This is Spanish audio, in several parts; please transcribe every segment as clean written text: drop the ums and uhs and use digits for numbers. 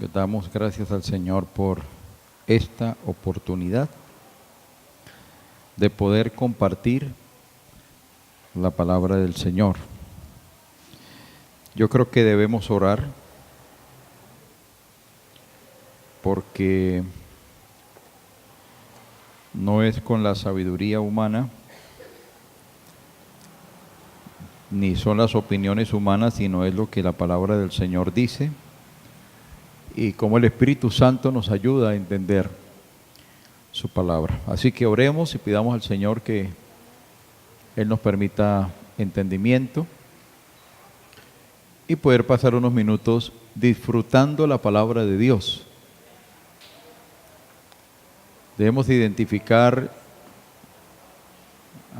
Le damos gracias al Señor por esta oportunidad de poder compartir la palabra del Señor. Yo creo que debemos orar porque no es con la sabiduría humana ni son las opiniones humanas, sino es lo que la palabra del Señor dice y cómo el Espíritu Santo nos ayuda a entender su palabra. Así que oremos y pidamos al Señor que Él nos permita entendimiento y poder pasar unos minutos disfrutando la palabra de Dios. Debemos identificar,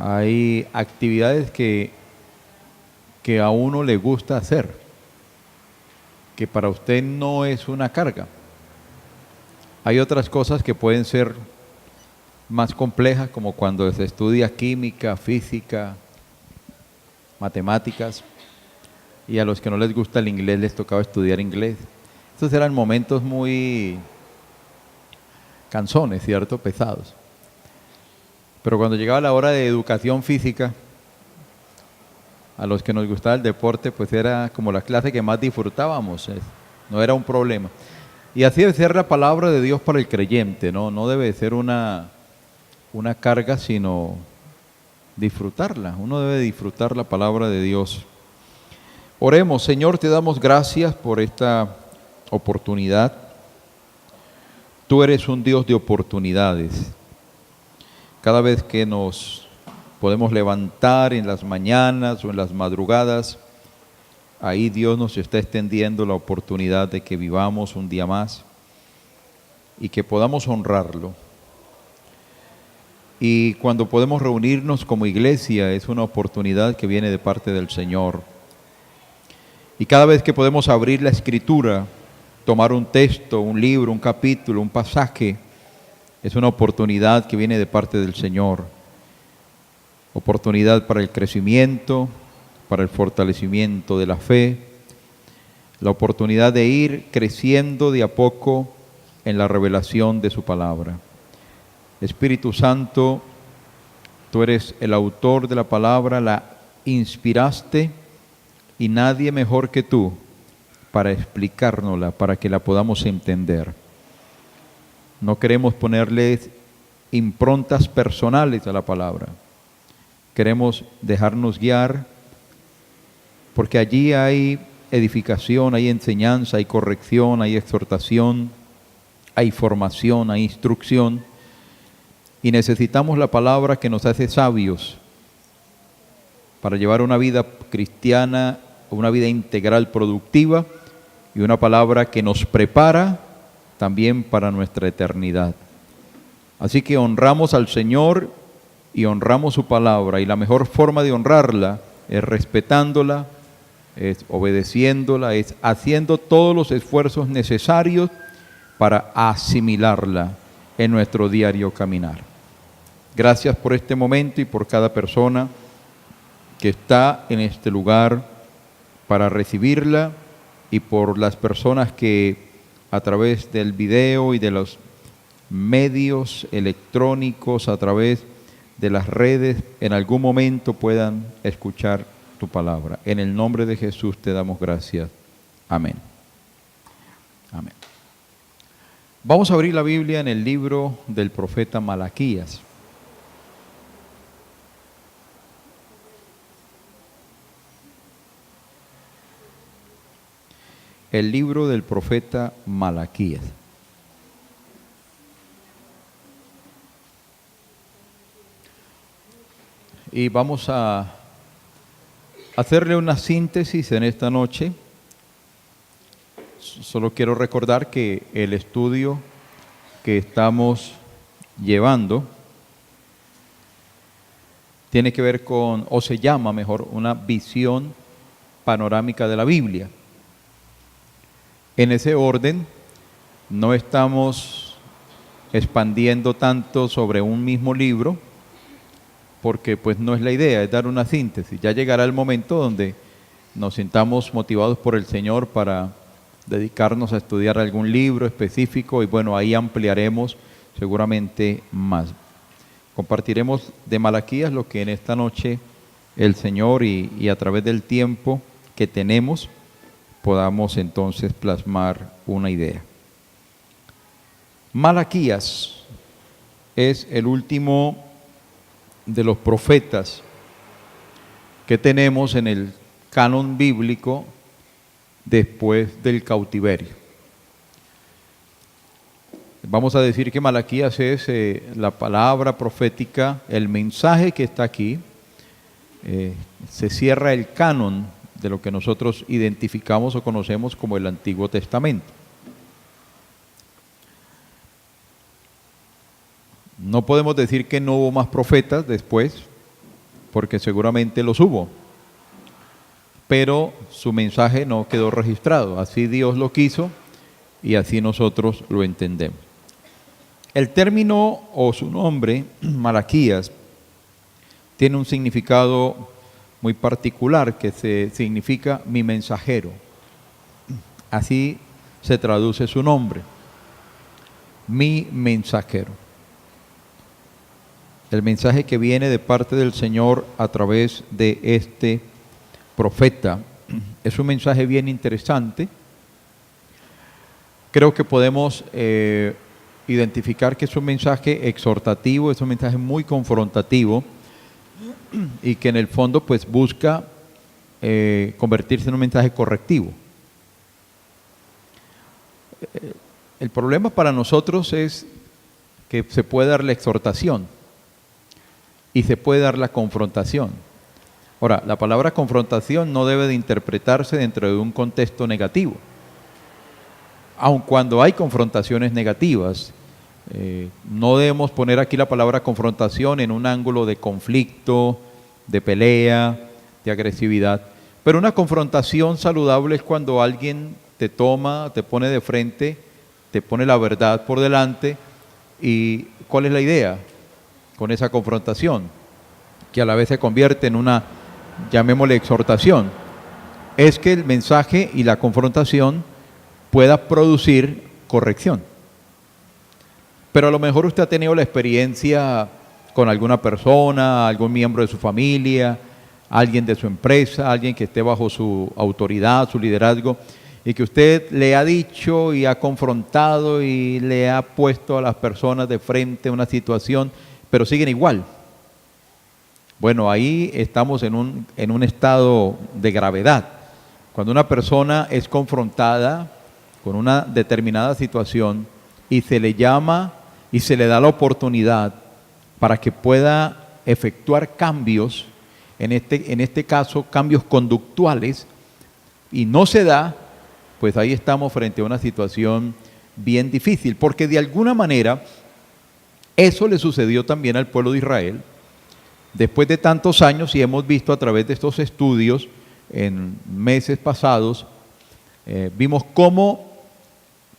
hay actividades que a uno le gusta hacer, que para usted no es una carga. Hay otras cosas que pueden ser más complejas, como cuando se estudia química, física, matemáticas, y a los que no les gusta el inglés les tocaba estudiar inglés. Estos eran momentos muy cansones, ¿cierto? Pesados. Pero cuando llegaba la hora de educación física, a los que nos gustaba el deporte, pues era como la clase que más disfrutábamos, no era un problema. Y así debe ser la palabra de Dios para el creyente, no debe ser una carga, sino disfrutarla. Uno debe disfrutar la palabra de Dios. Oremos. Señor, te damos gracias por esta oportunidad. Tú eres un Dios de oportunidades. Cada vez que nos podemos levantar en las mañanas o en las madrugadas, ahí Dios nos está extendiendo la oportunidad de que vivamos un día más y que podamos honrarlo. Y cuando podemos reunirnos como iglesia, es una oportunidad que viene de parte del Señor. Y cada vez que podemos abrir la Escritura, tomar un texto, un libro, un capítulo, un pasaje, es una oportunidad que viene de parte del Señor. Oportunidad para el crecimiento, para el fortalecimiento de la fe, la oportunidad de ir creciendo de a poco en la revelación de su palabra. Espíritu Santo, tú eres el autor de la palabra, la inspiraste y nadie mejor que tú para explicárnosla, para que la podamos entender. No queremos ponerle improntas personales a la palabra. Queremos dejarnos guiar porque allí hay edificación, hay enseñanza, hay corrección, hay exhortación, hay formación, hay instrucción. Y necesitamos la palabra que nos hace sabios para llevar una vida cristiana, una vida integral productiva y una palabra que nos prepara también para nuestra eternidad. Así que honramos al Señor y honramos su palabra, y la mejor forma de honrarla es respetándola, es obedeciéndola, es haciendo todos los esfuerzos necesarios para asimilarla en nuestro diario caminar. Gracias por este momento y por cada persona que está en este lugar para recibirla, y por las personas que a través del video y de los medios electrónicos, a través de las redes, en algún momento puedan escuchar tu palabra. En el nombre de Jesús te damos gracias. Amén. Amén. Vamos a abrir la Biblia en el libro del profeta Malaquías. El libro del profeta Malaquías. Y vamos a hacerle una síntesis en esta noche. Solo quiero recordar que el estudio que estamos llevando tiene que ver con, o se llama mejor, una visión panorámica de la Biblia. En ese orden, no estamos expandiendo tanto sobre un mismo libro, porque pues no es la idea, es dar una síntesis. Ya llegará el momento donde nos sintamos motivados por el Señor para dedicarnos a estudiar algún libro específico y bueno, ahí ampliaremos seguramente más. Compartiremos de Malaquías lo que en esta noche el Señor y a través del tiempo que tenemos podamos entonces plasmar una idea. Malaquías es el último de los profetas que tenemos en el canon bíblico después del cautiverio. Vamos a decir que Malaquías es la palabra profética, el mensaje que está aquí. Se cierra el canon de lo que nosotros identificamos o conocemos como el Antiguo Testamento. No podemos decir que no hubo más profetas después, porque seguramente los hubo, pero su mensaje no quedó registrado. Así Dios lo quiso y así nosotros lo entendemos. El término o su nombre, Malaquías, tiene un significado muy particular que significa mi mensajero. Así se traduce su nombre, mi mensajero. El mensaje que viene de parte del Señor a través de este profeta es un mensaje bien interesante. Creo que podemos identificar que es un mensaje exhortativo, es un mensaje muy confrontativo y que en el fondo pues busca convertirse en un mensaje correctivo. El problema para nosotros es que se puede dar la exhortación y se puede dar la confrontación. Ahora, la palabra confrontación no debe de interpretarse dentro de un contexto negativo. Aun cuando hay confrontaciones negativas, no debemos poner aquí la palabra confrontación en un ángulo de conflicto, de pelea, de agresividad. Pero una confrontación saludable es cuando alguien te toma, te pone de frente, te pone la verdad por delante. ¿Y cuál es la idea con esa confrontación? Que a la vez se convierte en una, llamémosle, exhortación. Es que el mensaje y la confrontación pueda producir corrección. Pero a lo mejor usted ha tenido la experiencia con alguna persona, algún miembro de su familia, alguien de su empresa, alguien que esté bajo su autoridad, su liderazgo, y que usted le ha dicho y ha confrontado y le ha puesto a las personas de frente a una situación, pero siguen igual. Bueno, ahí estamos en un estado de gravedad. Cuando una persona es confrontada con una determinada situación y se le llama y se le da la oportunidad para que pueda efectuar cambios, en este caso cambios conductuales, y no se da, pues ahí estamos frente a una situación bien difícil, porque de alguna manera eso le sucedió también al pueblo de Israel. Después de tantos años, y hemos visto a través de estos estudios en meses pasados, vimos cómo,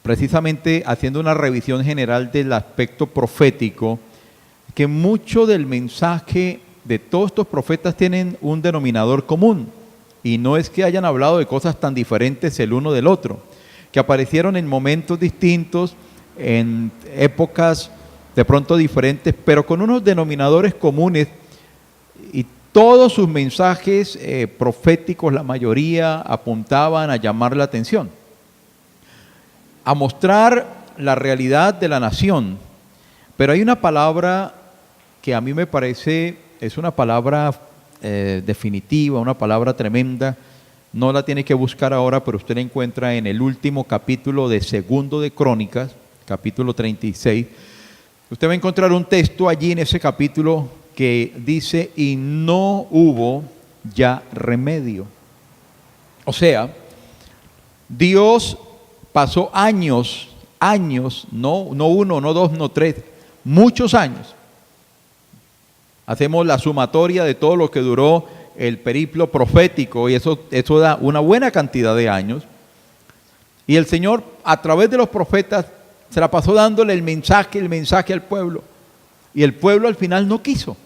precisamente haciendo una revisión general del aspecto profético, que mucho del mensaje de todos estos profetas tienen un denominador común, y no es que hayan hablado de cosas tan diferentes el uno del otro, que aparecieron en momentos distintos, en épocas de pronto diferentes, pero con unos denominadores comunes, y todos sus mensajes proféticos, la mayoría, apuntaban a llamar la atención, a mostrar la realidad de la nación. Pero hay una palabra que a mí me parece, es una palabra definitiva, una palabra tremenda. No la tiene que buscar ahora, pero usted la encuentra en el último capítulo de Segundo de Crónicas, capítulo 36. Usted va a encontrar un texto allí en ese capítulo que dice, y no hubo ya remedio. O sea, Dios pasó años, no uno, no dos, no tres, muchos años. Hacemos la sumatoria de todo lo que duró el periplo profético y eso da una buena cantidad de años. Y el Señor, a través de los profetas, se la pasó dándole el mensaje al pueblo. Y el pueblo al final no quiso.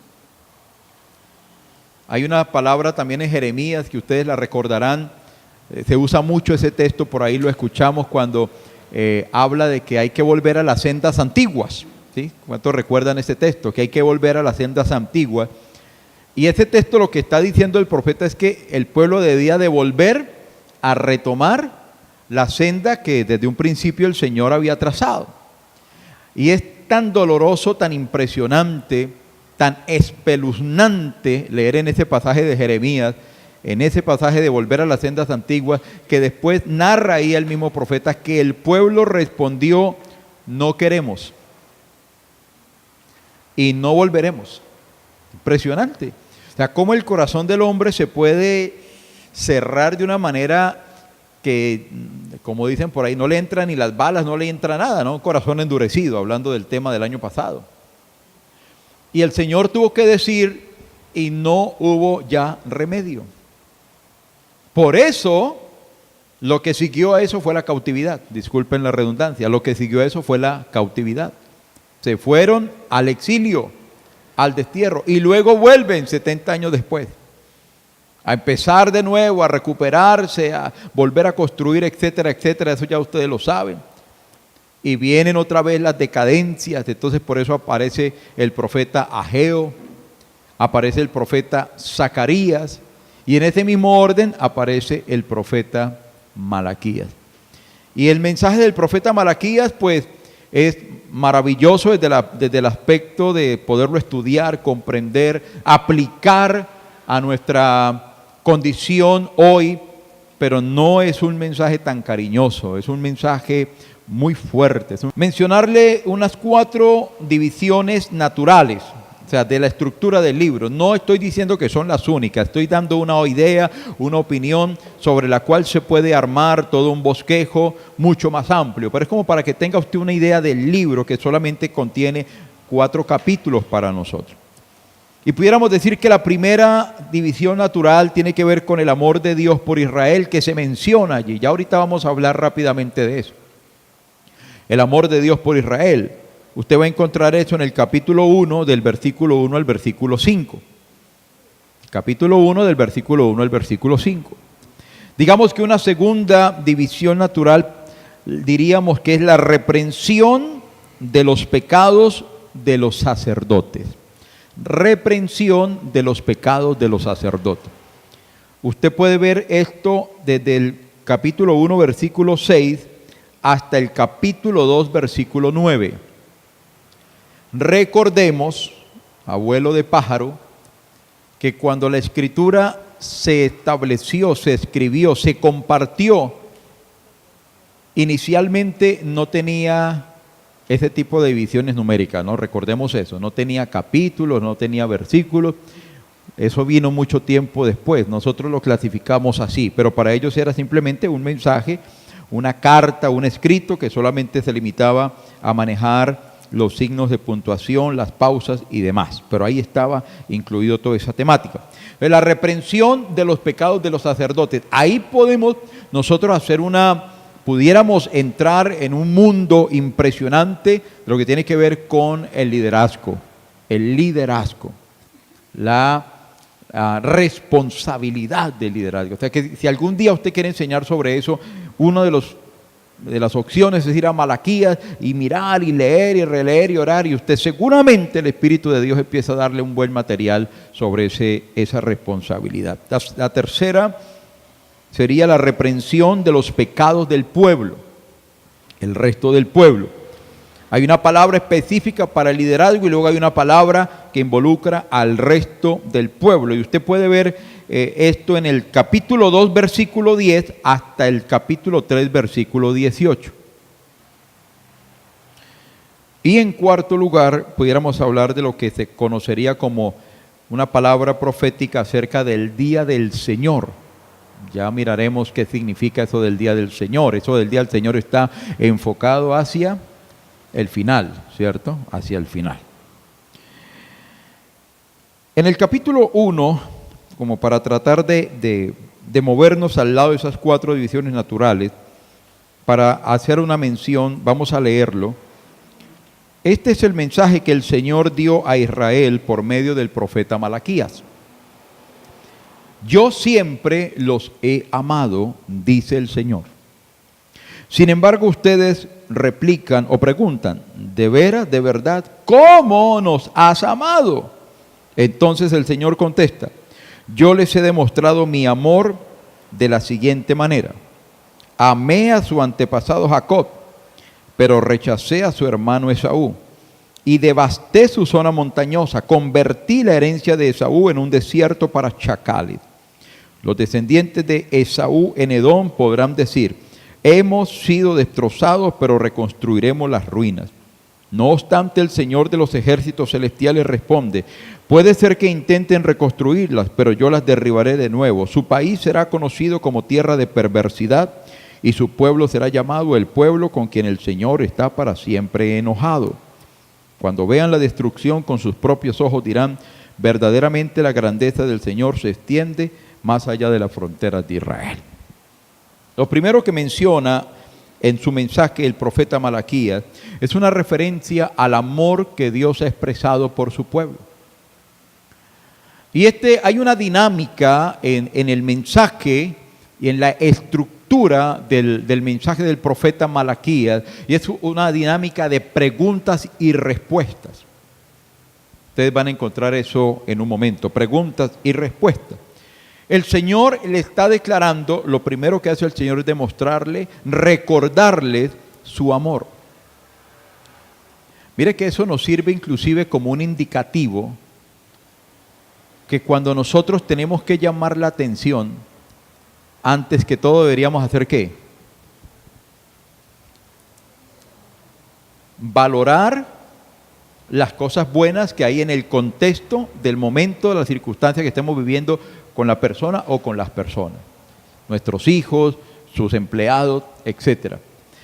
Hay una palabra también en Jeremías que ustedes la recordarán, Se usa mucho ese texto, por ahí lo escuchamos cuando habla de que hay que volver a las sendas antiguas. ¿Sí? ¿Cuántos recuerdan ese texto? Que hay que volver a las sendas antiguas. Y ese texto lo que está diciendo el profeta es que el pueblo debía de volver a retomar la senda que desde un principio el Señor había trazado. Y es tan doloroso, tan impresionante, tan espeluznante leer en ese pasaje de Jeremías, en ese pasaje de volver a las sendas antiguas, que después narra ahí el mismo profeta que el pueblo respondió: no queremos y no volveremos. Impresionante. O sea, cómo el corazón del hombre se puede cerrar de una manera que, como dicen por ahí, no le entran ni las balas, no le entra nada, ¿no? Un corazón endurecido, hablando del tema del año pasado. Y el Señor tuvo que decir, y no hubo ya remedio. Por eso, lo que siguió a eso fue la cautividad. Disculpen la redundancia, lo que siguió a eso fue la cautividad. Se fueron al exilio, al destierro, y luego vuelven 70 años después. A empezar de nuevo, a recuperarse, a volver a construir, etcétera, etcétera. Eso ya ustedes lo saben. Y vienen otra vez las decadencias. Entonces por eso aparece el profeta Ageo, aparece el profeta Zacarías, y en ese mismo orden aparece el profeta Malaquías. Y el mensaje del profeta Malaquías pues es maravilloso desde el aspecto de poderlo estudiar, comprender, aplicar a nuestra condición hoy, pero no es un mensaje tan cariñoso, es un mensaje muy fuerte. Mencionarle unas 4 divisiones naturales, o sea, de la estructura del libro. No estoy diciendo que son las únicas, estoy dando una idea, una opinión sobre la cual se puede armar todo un bosquejo mucho más amplio, pero es como para que tenga usted una idea del libro, que solamente contiene 4 capítulos para nosotros. Y pudiéramos decir que la primera división natural tiene que ver con el amor de Dios por Israel, que se menciona allí. Ya ahorita vamos a hablar rápidamente de eso. El amor de Dios por Israel. Usted va a encontrar eso en el capítulo 1, del versículo 1 al versículo 5. Capítulo 1, del versículo 1 al versículo 5. Digamos que una segunda división natural, diríamos que es la reprensión de los pecados de los sacerdotes. Reprensión de los pecados de los sacerdotes. Usted puede ver esto desde el capítulo 1, versículo 6, hasta el capítulo 2, versículo 9. Recordemos, abuelo de pájaro, que cuando la escritura se estableció, se escribió, se compartió, inicialmente no tenía ese tipo de divisiones numéricas, ¿no? Recordemos eso, no tenía capítulos, no tenía versículos, eso vino mucho tiempo después, nosotros lo clasificamos así, pero para ellos era simplemente un mensaje, una carta, un escrito que solamente se limitaba a manejar los signos de puntuación, las pausas y demás, pero ahí estaba incluido toda esa temática. La reprensión de los pecados de los sacerdotes, ahí podemos nosotros hacer pudiéramos entrar en un mundo impresionante de lo que tiene que ver con el liderazgo, la responsabilidad del liderazgo. O sea que si algún día usted quiere enseñar sobre eso, uno de las opciones es ir a Malaquías y mirar y leer y releer y orar, y usted seguramente el Espíritu de Dios empieza a darle un buen material sobre esa responsabilidad. La tercera sería la reprensión de los pecados del pueblo, el resto del pueblo. Hay una palabra específica para el liderazgo y luego hay una palabra que involucra al resto del pueblo. Y usted puede ver esto en el capítulo 2, versículo 10, hasta el capítulo 3, versículo 18. Y en cuarto lugar, pudiéramos hablar de lo que se conocería como una palabra profética acerca del día del Señor. Ya miraremos qué significa eso del día del Señor. Eso del día del Señor está enfocado hacia el final, ¿cierto? Hacia el final. En el capítulo 1, como para tratar de movernos al lado de esas 4 divisiones naturales, para hacer una mención, vamos a leerlo. Este es el mensaje que el Señor dio a Israel por medio del profeta Malaquías. Yo siempre los he amado, dice el Señor. Sin embargo, ustedes replican o preguntan, ¿de veras, de verdad, cómo nos has amado? Entonces el Señor contesta, yo les he demostrado mi amor de la siguiente manera. Amé a su antepasado Jacob, pero rechacé a su hermano Esaú y devasté su zona montañosa, convertí la herencia de Esaú en un desierto para chacales. Los descendientes de Esaú en Edom podrán decir, hemos sido destrozados, pero reconstruiremos las ruinas. No obstante, el Señor de los ejércitos celestiales responde, puede ser que intenten reconstruirlas, pero yo las derribaré de nuevo. Su país será conocido como tierra de perversidad y su pueblo será llamado el pueblo con quien el Señor está para siempre enojado. Cuando vean la destrucción con sus propios ojos dirán, verdaderamente la grandeza del Señor se extiende más allá de las fronteras de Israel. Lo primero que menciona en su mensaje el profeta Malaquías es una referencia al amor que Dios ha expresado por su pueblo. Y hay una dinámica en el mensaje y en la estructura del mensaje del profeta Malaquías, y es una dinámica de preguntas y respuestas. Ustedes van a encontrar eso en un momento, preguntas y respuestas. El Señor le está declarando, lo primero que hace el Señor es demostrarle, recordarles su amor. Mire que eso nos sirve inclusive como un indicativo que cuando nosotros tenemos que llamar la atención, antes que todo deberíamos hacer ¿qué? Valorar las cosas buenas que hay en el contexto del momento, de la circunstancia que estemos viviendo con la persona o con las personas, nuestros hijos, sus empleados, etc.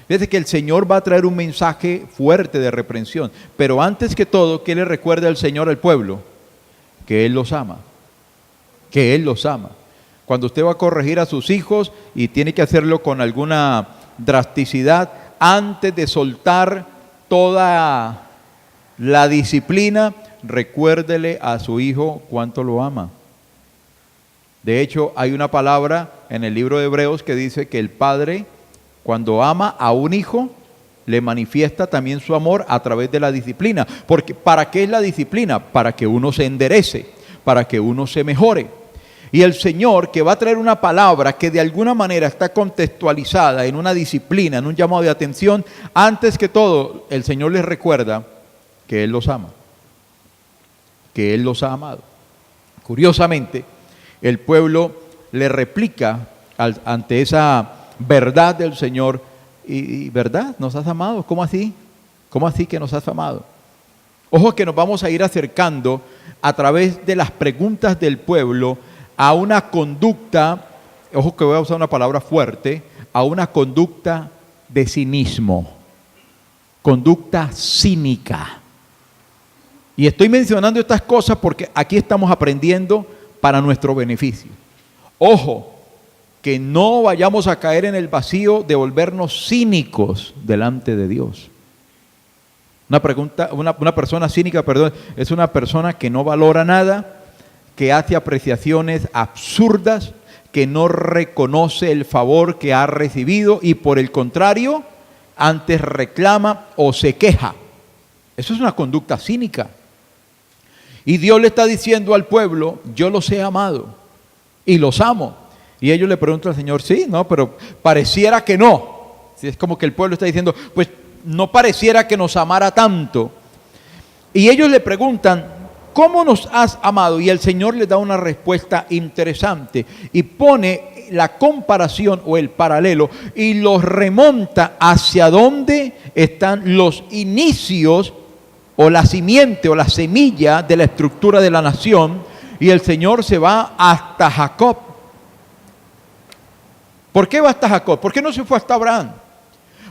Fíjese que el Señor va a traer un mensaje fuerte de reprensión, pero antes que todo, ¿qué le recuerda el Señor al pueblo? Que Él los ama, que Él los ama. Cuando usted va a corregir a sus hijos y tiene que hacerlo con alguna drasticidad, antes de soltar toda la disciplina, recuérdele a su hijo cuánto lo ama. De hecho, hay una palabra en el libro de Hebreos que dice que el padre, cuando ama a un hijo, le manifiesta también su amor a través de la disciplina. Porque, ¿para qué es la disciplina? Para que uno se enderece, para que uno se mejore. Y el Señor, que va a traer una palabra que de alguna manera está contextualizada en una disciplina, en un llamado de atención, antes que todo, el Señor les recuerda que Él los ama, que Él los ha amado. Curiosamente, el pueblo le replica ante esa verdad del Señor, y ¿verdad? ¿Nos has amado? ¿Cómo así? ¿Cómo así que nos has amado? Ojo que nos vamos a ir acercando a través de las preguntas del pueblo a una conducta, ojo que voy a usar una palabra fuerte, a una conducta de cinismo, conducta cínica. Y estoy mencionando estas cosas porque aquí estamos aprendiendo para nuestro beneficio. Ojo, que no vayamos a caer en el vacío de volvernos cínicos delante de Dios. Una persona cínica, es una persona que no valora nada, que hace apreciaciones absurdas, que no reconoce el favor que ha recibido y por el contrario, antes reclama o se queja. Eso es una conducta cínica. Y Dios le está diciendo al pueblo, yo los he amado y los amo. Y ellos le preguntan al Señor, sí, no, pero pareciera que no. Es como que el pueblo está diciendo, pues no pareciera que nos amara tanto. Y ellos le preguntan, ¿cómo nos has amado? Y el Señor les da una respuesta interesante y pone la comparación o el paralelo y los remonta hacia dónde están los inicios o la simiente o la semilla de la estructura de la nación, y el Señor se va hasta Jacob. ¿Por qué va hasta Jacob? ¿Por qué no se fue hasta Abraham?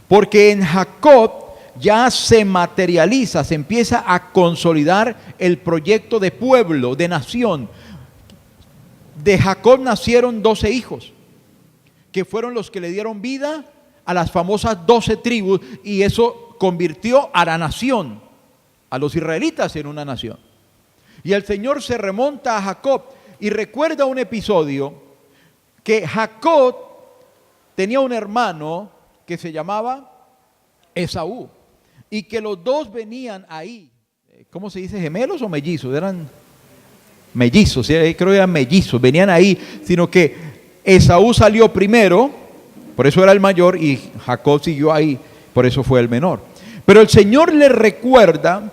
Porque en Jacob ya se materializa, se empieza a consolidar el proyecto de pueblo, de nación. De Jacob nacieron 12 hijos, que fueron los que le dieron vida a las famosas 12 tribus, y eso convirtió a la nación, a los israelitas, en una nación. Y el Señor se remonta a Jacob y recuerda un episodio que Jacob tenía un hermano que se llamaba Esaú y que los dos venían ahí. ¿Cómo se dice? ¿Gemelos o mellizos? Eran mellizos, ¿sí? Creo que eran mellizos, venían ahí, sino que Esaú salió primero, por eso era el mayor, y Jacob siguió ahí, por eso fue el menor. Pero el Señor le recuerda,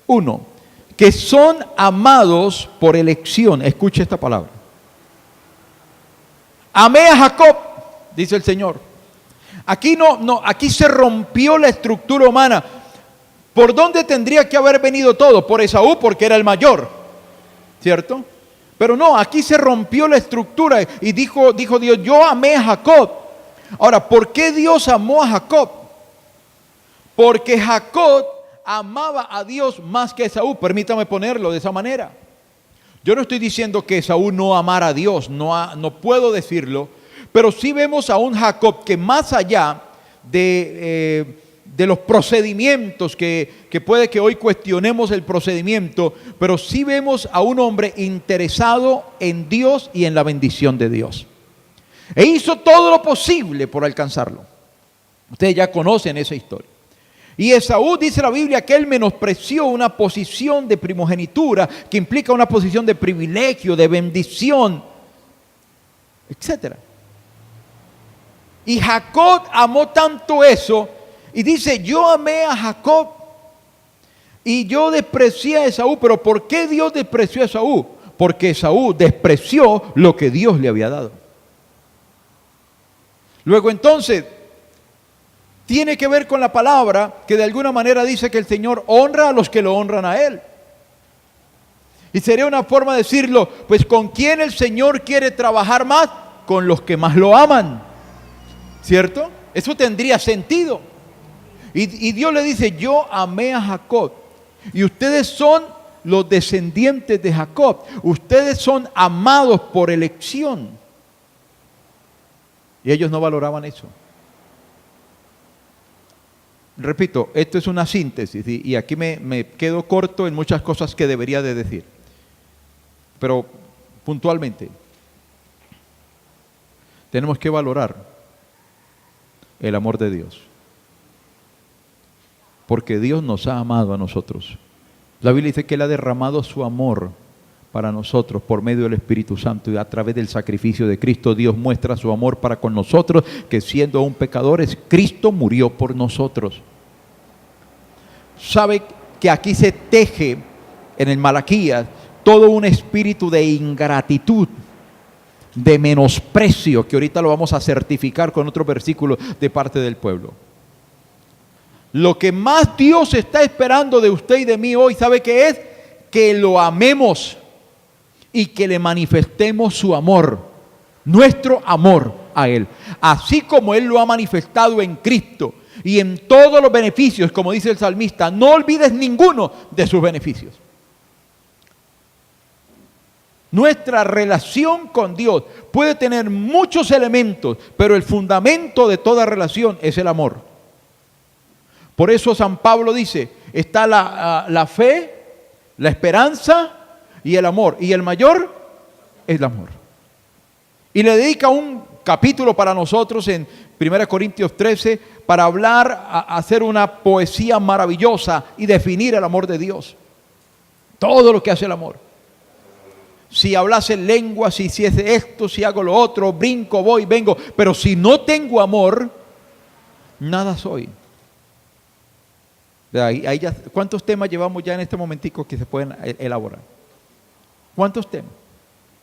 uno, que son amados por elección. Escuche esta palabra. Amé a Jacob, dice el Señor. Aquí aquí se rompió la estructura humana. ¿Por dónde tendría que haber venido todo? Por Esaú, porque era el mayor, ¿cierto? Pero no, aquí se rompió la estructura y dijo Dios, yo amé a Jacob. Ahora, ¿por qué Dios amó a Jacob? Porque Jacob amaba a Dios más que Esaú. Permítame ponerlo de esa manera. Yo no estoy diciendo que Esaú no amara a Dios, no puedo decirlo, pero sí vemos a un Jacob que más allá de los procedimientos, que puede que hoy cuestionemos el procedimiento, pero sí vemos a un hombre interesado en Dios y en la bendición de Dios. E hizo todo lo posible por alcanzarlo. Ustedes ya conocen esa historia. Y Esaú, dice la Biblia, que él menospreció una posición de primogenitura, que implica una posición de privilegio, de bendición, etc. Y Jacob amó tanto eso, y dice, yo amé a Jacob, y yo desprecié a Esaú. Pero ¿por qué Dios despreció a Esaú? Porque Esaú despreció lo que Dios le había dado. Luego entonces, tiene que ver con la palabra que de alguna manera dice que el Señor honra a los que lo honran a Él. Y sería una forma de decirlo, pues ¿con quién el Señor quiere trabajar más? Con los que más lo aman, ¿cierto? Eso tendría sentido. Y Dios le dice, yo amé a Jacob y ustedes son los descendientes de Jacob. Ustedes son amados por elección. Y ellos no valoraban eso. Repito, esto es una síntesis y aquí me quedo corto en muchas cosas que debería de decir. Pero puntualmente, tenemos que valorar el amor de Dios. Porque Dios nos ha amado a nosotros. La Biblia dice que Él ha derramado su amor para nosotros por medio del Espíritu Santo, y a través del sacrificio de Cristo Dios muestra su amor para con nosotros, que siendo aún pecadores, Cristo murió por nosotros. Sabe que aquí se teje en el Malaquías todo un espíritu de ingratitud, de menosprecio, que ahorita lo vamos a certificar con otro versículo de parte del pueblo. Lo que más Dios está esperando de usted y de mí hoy, ¿sabe qué es? Que lo amemos y que le manifestemos su amor, nuestro amor a Él, así como Él lo ha manifestado en Cristo y en todos los beneficios, como dice el salmista, no olvides ninguno de sus beneficios. Nuestra relación con Dios puede tener muchos elementos, pero el fundamento de toda relación es el amor. Por eso San Pablo dice, está la fe, la esperanza y el amor. Y el mayor es el amor. Y le dedica un capítulo para nosotros en 1 Corintios 13 para hablar, hacer una poesía maravillosa y definir el amor de Dios. Todo lo que hace el amor. Si hablase en lengua, si hiciese esto, si hago lo otro, brinco, voy, vengo. Pero si no tengo amor, nada soy. Ahí ya, ¿cuántos temas llevamos ya en este momentico que se pueden elaborar? ¿Cuántos temas?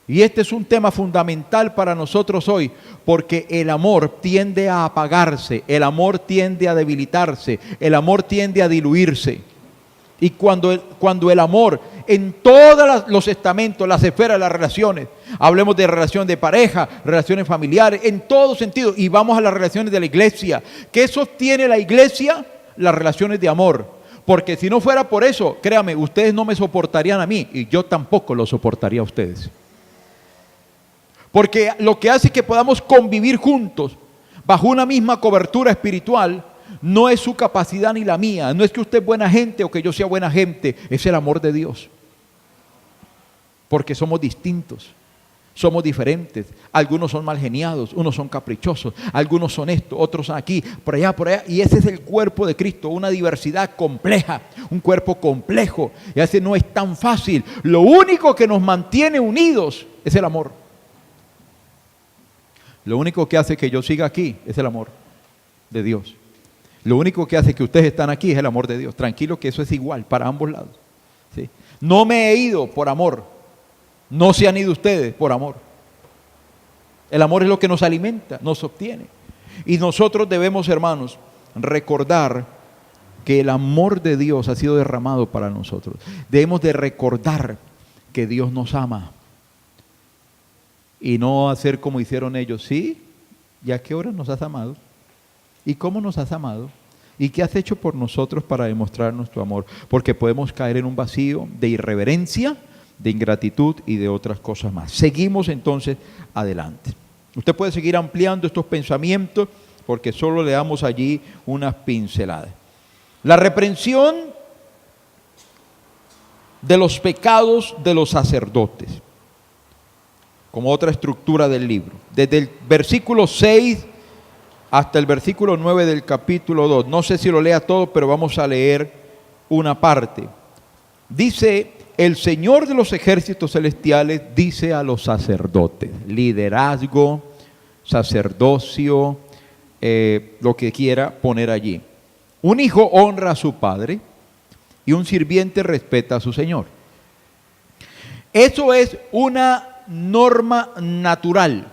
Y este es un tema fundamental para nosotros hoy, porque el amor tiende a apagarse, el amor tiende a debilitarse, el amor tiende a diluirse. Y cuando el amor en todos los estamentos, las esferas de las relaciones, hablemos de relación de pareja, relaciones familiares, en todo sentido, y vamos a las relaciones de la iglesia. ¿Qué sostiene la iglesia? Las relaciones de amor. Porque si no fuera por eso, créame, ustedes no me soportarían a mí y yo tampoco lo soportaría a ustedes. Porque lo que hace que podamos convivir juntos bajo una misma cobertura espiritual no es su capacidad ni la mía, no es que usted es buena gente o que yo sea buena gente, es el amor de Dios. porque somos distintos. Somos diferentes, algunos son mal geniados, unos son caprichosos, algunos son esto, otros son aquí, por allá, y ese es el cuerpo de Cristo, una diversidad compleja, un cuerpo complejo, y ese no es tan fácil. Lo único que nos mantiene unidos es el amor. Lo único que hace que yo siga aquí es el amor de Dios. Lo único que hace que ustedes están aquí es el amor de Dios. Tranquilo que eso es igual para ambos lados, ¿sí? No me he ido por amor. No se han ido ustedes por amor. El amor es lo que nos alimenta, nos obtiene. Y nosotros debemos, hermanos, recordar que el amor de Dios ha sido derramado para nosotros. Debemos de recordar que Dios nos ama. Y no hacer como hicieron ellos. ¿Sí? ¿Y a qué hora nos has amado? ¿Y cómo nos has amado? ¿Y qué has hecho por nosotros para demostrarnos tu amor? Porque podemos caer en un vacío de irreverencia, de ingratitud y de otras cosas más. Seguimos entonces adelante. Usted puede seguir ampliando estos pensamientos porque solo le damos allí unas pinceladas. La reprensión de los pecados de los sacerdotes, como otra estructura del libro. Desde el versículo 6 hasta el versículo 9 del capítulo 2. No sé si lo lea todo, pero vamos a leer una parte. Dice: el Señor de los ejércitos celestiales dice a los sacerdotes, liderazgo, sacerdocio, lo que quiera poner allí. Un hijo honra a su padre y un sirviente respeta a su señor. Eso es una norma natural.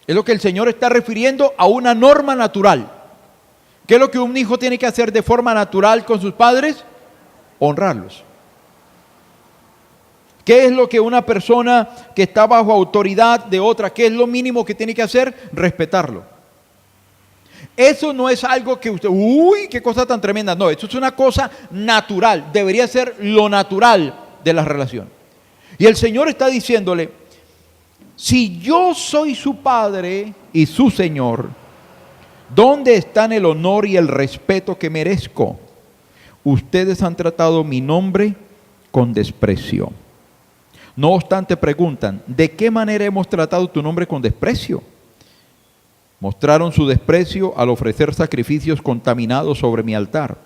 Es lo que el Señor está refiriendo a una norma natural. ¿Qué es lo que un hijo tiene que hacer de forma natural con sus padres? Honrarlos. ¿Qué es lo que una persona que está bajo autoridad de otra, qué es lo mínimo que tiene que hacer? Respetarlo. Eso no es algo que usted, uy, qué cosa tan tremenda. No, eso es una cosa natural, debería ser lo natural de la relación. Y el Señor está diciéndole, si yo soy su padre y su Señor, ¿dónde están el honor y el respeto que merezco? Ustedes han tratado mi nombre con desprecio. No obstante preguntan, ¿de qué manera hemos tratado tu nombre con desprecio? Mostraron su desprecio al ofrecer sacrificios contaminados sobre mi altar.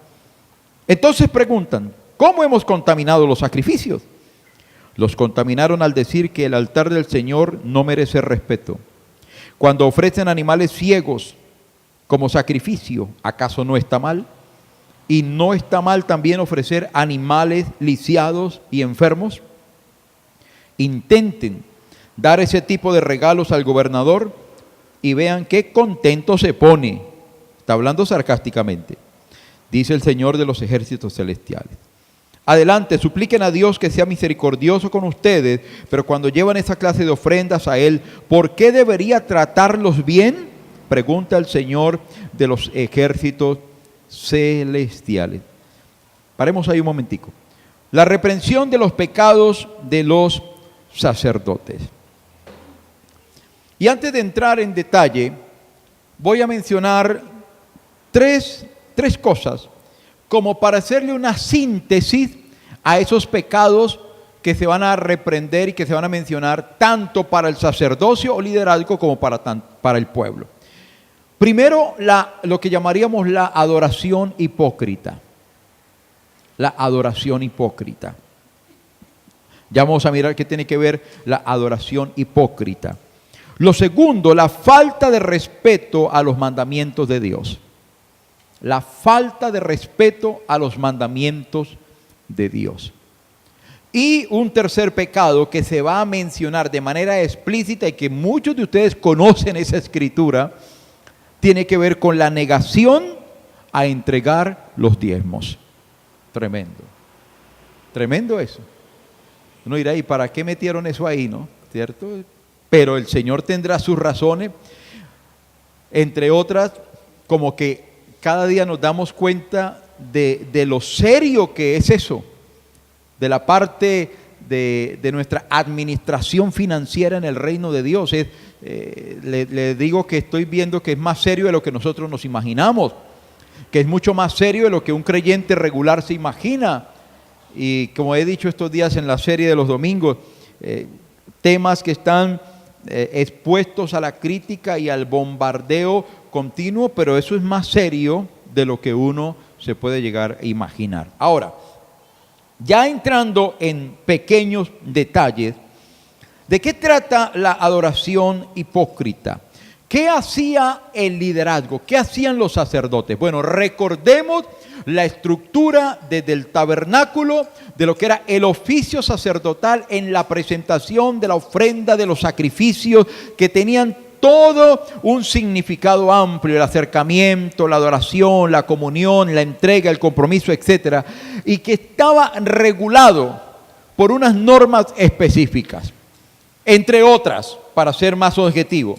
Entonces preguntan, ¿cómo hemos contaminado los sacrificios? Los contaminaron al decir que el altar del Señor no merece respeto. Cuando ofrecen animales ciegos como sacrificio, ¿acaso no está mal? ¿Y no está mal también ofrecer animales lisiados y enfermos? Intenten dar ese tipo de regalos al gobernador y vean qué contento se pone. Está hablando sarcásticamente. Dice el Señor de los ejércitos celestiales. Adelante, supliquen a Dios que sea misericordioso con ustedes, pero cuando llevan esa clase de ofrendas a Él, ¿por qué debería tratarlos bien? Pregunta el Señor de los ejércitos celestiales. Paremos ahí un momentico. La reprensión de los pecados de los sacerdotes. Y antes de entrar en detalle, voy a mencionar tres cosas como para hacerle una síntesis a esos pecados que se van a reprender y que se van a mencionar tanto para el sacerdocio o liderazgo como para el pueblo. Primero, lo que llamaríamos la adoración hipócrita. La adoración hipócrita. Ya vamos a mirar qué tiene que ver la adoración hipócrita. Lo segundo, la falta de respeto a los mandamientos de Dios. La falta de respeto a los mandamientos de Dios. Y un tercer pecado que se va a mencionar de manera explícita y que muchos de ustedes conocen esa escritura, tiene que ver con la negación a entregar los diezmos. Tremendo. Tremendo eso. Uno dirá, ¿y para qué metieron eso ahí, no? ¿Cierto? Pero el Señor tendrá sus razones, entre otras, como que cada día nos damos cuenta de lo serio que es eso, de la parte de nuestra administración financiera en el reino de Dios. Le digo que estoy viendo que es más serio de lo que nosotros nos imaginamos, que es mucho más serio de lo que un creyente regular se imagina. y como he dicho estos días en la serie de los domingos, temas que están expuestos a la crítica y al bombardeo continuo, pero eso es más serio de lo que uno se puede llegar a imaginar. Ahora, ya entrando en pequeños detalles, ¿de qué trata la adoración hipócrita? ¿Qué hacía el liderazgo? ¿Qué hacían los sacerdotes? Bueno, recordemos la estructura desde el tabernáculo de lo que era el oficio sacerdotal en la presentación de la ofrenda, de los sacrificios que tenían todo un significado amplio, el acercamiento, la adoración, la comunión, la entrega, el compromiso, etcétera, y que estaba regulado por unas normas específicas. Entre otras, para ser más objetivo,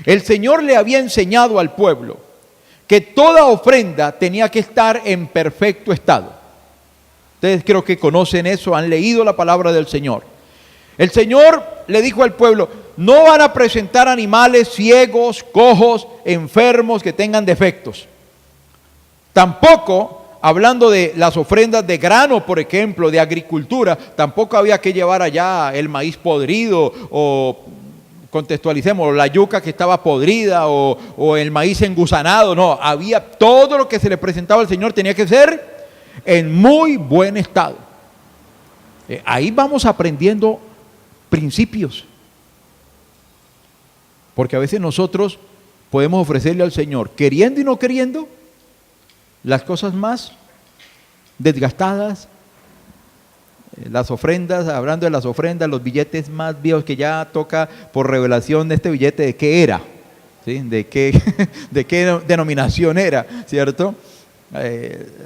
el Señor le había enseñado al pueblo que toda ofrenda tenía que estar en perfecto estado. Ustedes creo que conocen eso, han leído la palabra del Señor. El Señor le dijo al pueblo: no van a presentar animales ciegos, cojos, enfermos, que tengan defectos. Tampoco, hablando de las ofrendas de grano, por ejemplo, de agricultura, tampoco había que llevar allá el maíz podrido o, contextualicemos, la yuca que estaba podrida o el maíz engusanado. No, había todo lo que se le presentaba al Señor tenía que ser en muy buen estado. Ahí vamos aprendiendo principios. Porque a veces nosotros podemos ofrecerle al Señor, queriendo y no queriendo, las cosas más desgastadas, las ofrendas, hablando de las ofrendas, los billetes más viejos que ya toca por revelación de este billete, ¿de qué era? ¿Sí? ¿De qué denominación era? ¿Cierto?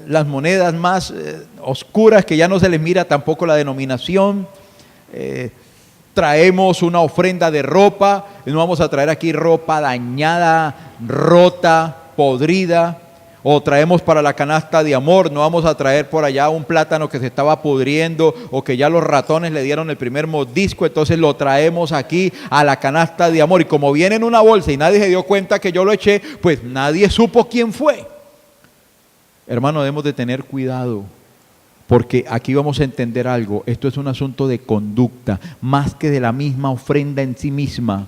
Las monedas más oscuras que ya no se les mira tampoco la denominación. Traemos una ofrenda de ropa, no vamos a traer aquí ropa dañada, rota, podrida. O traemos para la canasta de amor, no vamos a traer por allá un plátano que se estaba pudriendo o que ya los ratones le dieron el primer mordisco, entonces lo traemos aquí a la canasta de amor. Y como viene en una bolsa y nadie se dio cuenta que yo lo eché, pues nadie supo quién fue. Hermano, debemos de tener cuidado, porque aquí vamos a entender algo. Esto es un asunto de conducta, más que de la misma ofrenda en sí misma.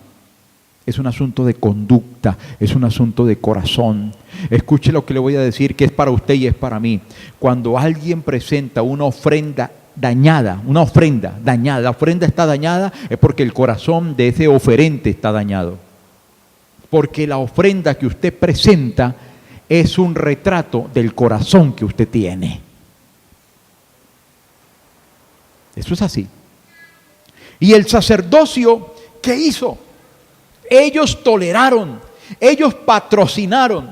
Es un asunto de conducta, es un asunto de corazón. Escuche lo que le voy a decir, que es para usted y es para mí. Cuando alguien presenta una ofrenda dañada, la ofrenda está dañada, es porque el corazón de ese oferente está dañado. Porque la ofrenda que usted presenta es un retrato del corazón que usted tiene. Eso es así. Y el sacerdocio, ¿qué hizo? Ellos toleraron, ellos patrocinaron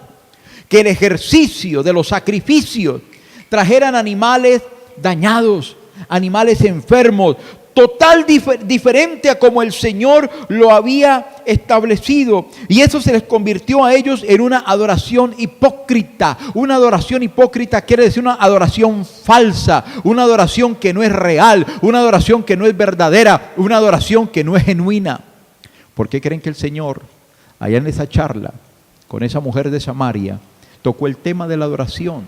que el ejercicio de los sacrificios trajeran animales dañados, animales enfermos, diferente a como el Señor lo había establecido. Y eso se les convirtió a ellos en una adoración hipócrita. Una adoración hipócrita quiere decir una adoración falsa, una adoración que no es real, una adoración que no es verdadera, una adoración que no es genuina. ¿Por qué creen que el Señor, allá en esa charla, con esa mujer de Samaria, tocó el tema de la adoración?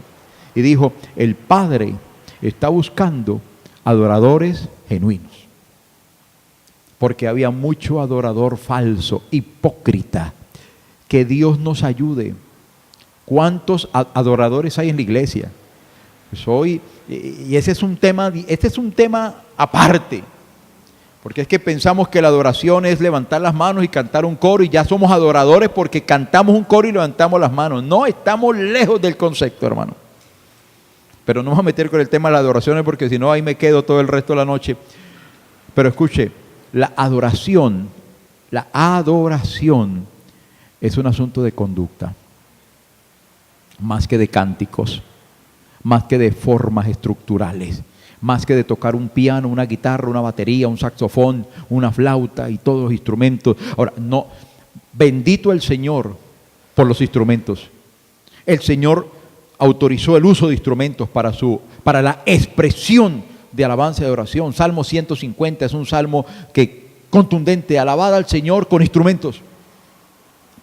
Y dijo, el Padre está buscando adoradores genuinos. Porque había mucho adorador falso, hipócrita. Que Dios nos ayude. ¿Cuántos adoradores hay en la iglesia? Y ese es un tema aparte. Porque es que pensamos que la adoración es levantar las manos y cantar un coro y ya somos adoradores porque cantamos un coro y levantamos las manos. No, estamos lejos del concepto, hermano. Pero no vamos a meter con el tema de las adoraciones porque si no ahí me quedo todo el resto de la noche. Pero escuche, la adoración es un asunto de conducta. Más que de cánticos, más que de formas estructurales. Más que de tocar un piano, una guitarra, una batería, un saxofón, una flauta y todos los instrumentos. Ahora, no, bendito el Señor por los instrumentos. El Señor autorizó el uso de instrumentos para la expresión de alabanza y de oración. Salmo 150 es un salmo contundente, alabad al Señor con instrumentos.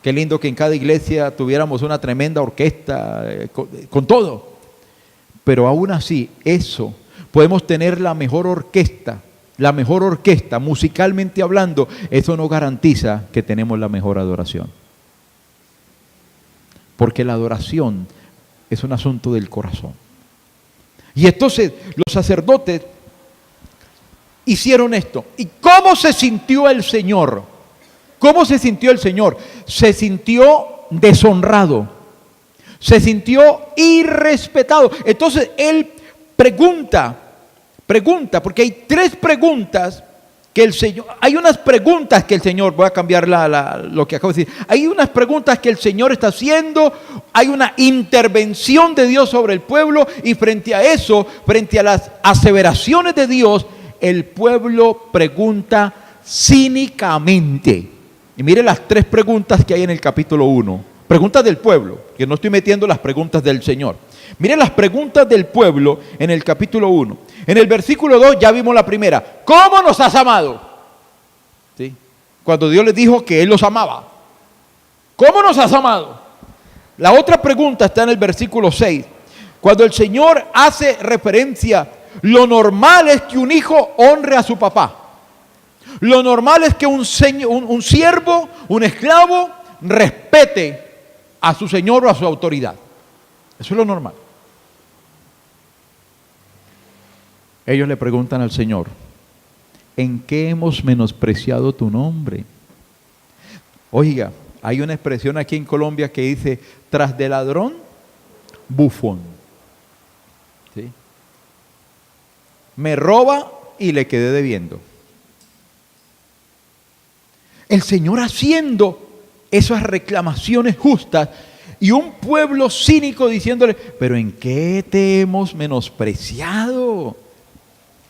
Qué lindo que en cada iglesia tuviéramos una tremenda orquesta con todo. Pero aún así, eso podemos tener la mejor orquesta, musicalmente hablando, eso no garantiza que tenemos la mejor adoración. Porque la adoración es un asunto del corazón. Y entonces los sacerdotes hicieron esto. ¿Y cómo se sintió el Señor? ¿Cómo se sintió el Señor? Se sintió deshonrado. Se sintió irrespetado. Entonces Él pregunta, porque hay tres preguntas que el Señor, hay unas preguntas que el Señor, voy a cambiar lo que acabo de decir, hay unas preguntas que el Señor está haciendo, hay una intervención de Dios sobre el pueblo y frente a eso, frente a las aseveraciones de Dios, el pueblo pregunta cínicamente. Y mire las tres preguntas que hay en el capítulo 1, preguntas del pueblo, que no estoy metiendo las preguntas del Señor. Mire las preguntas del pueblo en el capítulo 1. En el versículo 2 ya vimos la primera. ¿Cómo nos has amado? ¿Sí? Cuando Dios les dijo que Él los amaba. ¿Cómo nos has amado? La otra pregunta está en el versículo 6. Cuando el Señor hace referencia, lo normal es que un hijo honre a su papá. Lo normal es que un siervo, un esclavo, respete a su señor o a su autoridad. Eso es lo normal. Ellos le preguntan al Señor, ¿en qué hemos menospreciado tu nombre? Oiga, hay una expresión aquí en Colombia que dice, tras de ladrón, bufón. ¿Sí? Me roba y le quedé debiendo. El Señor haciendo esas reclamaciones justas y un pueblo cínico diciéndole, pero ¿en qué te hemos menospreciado?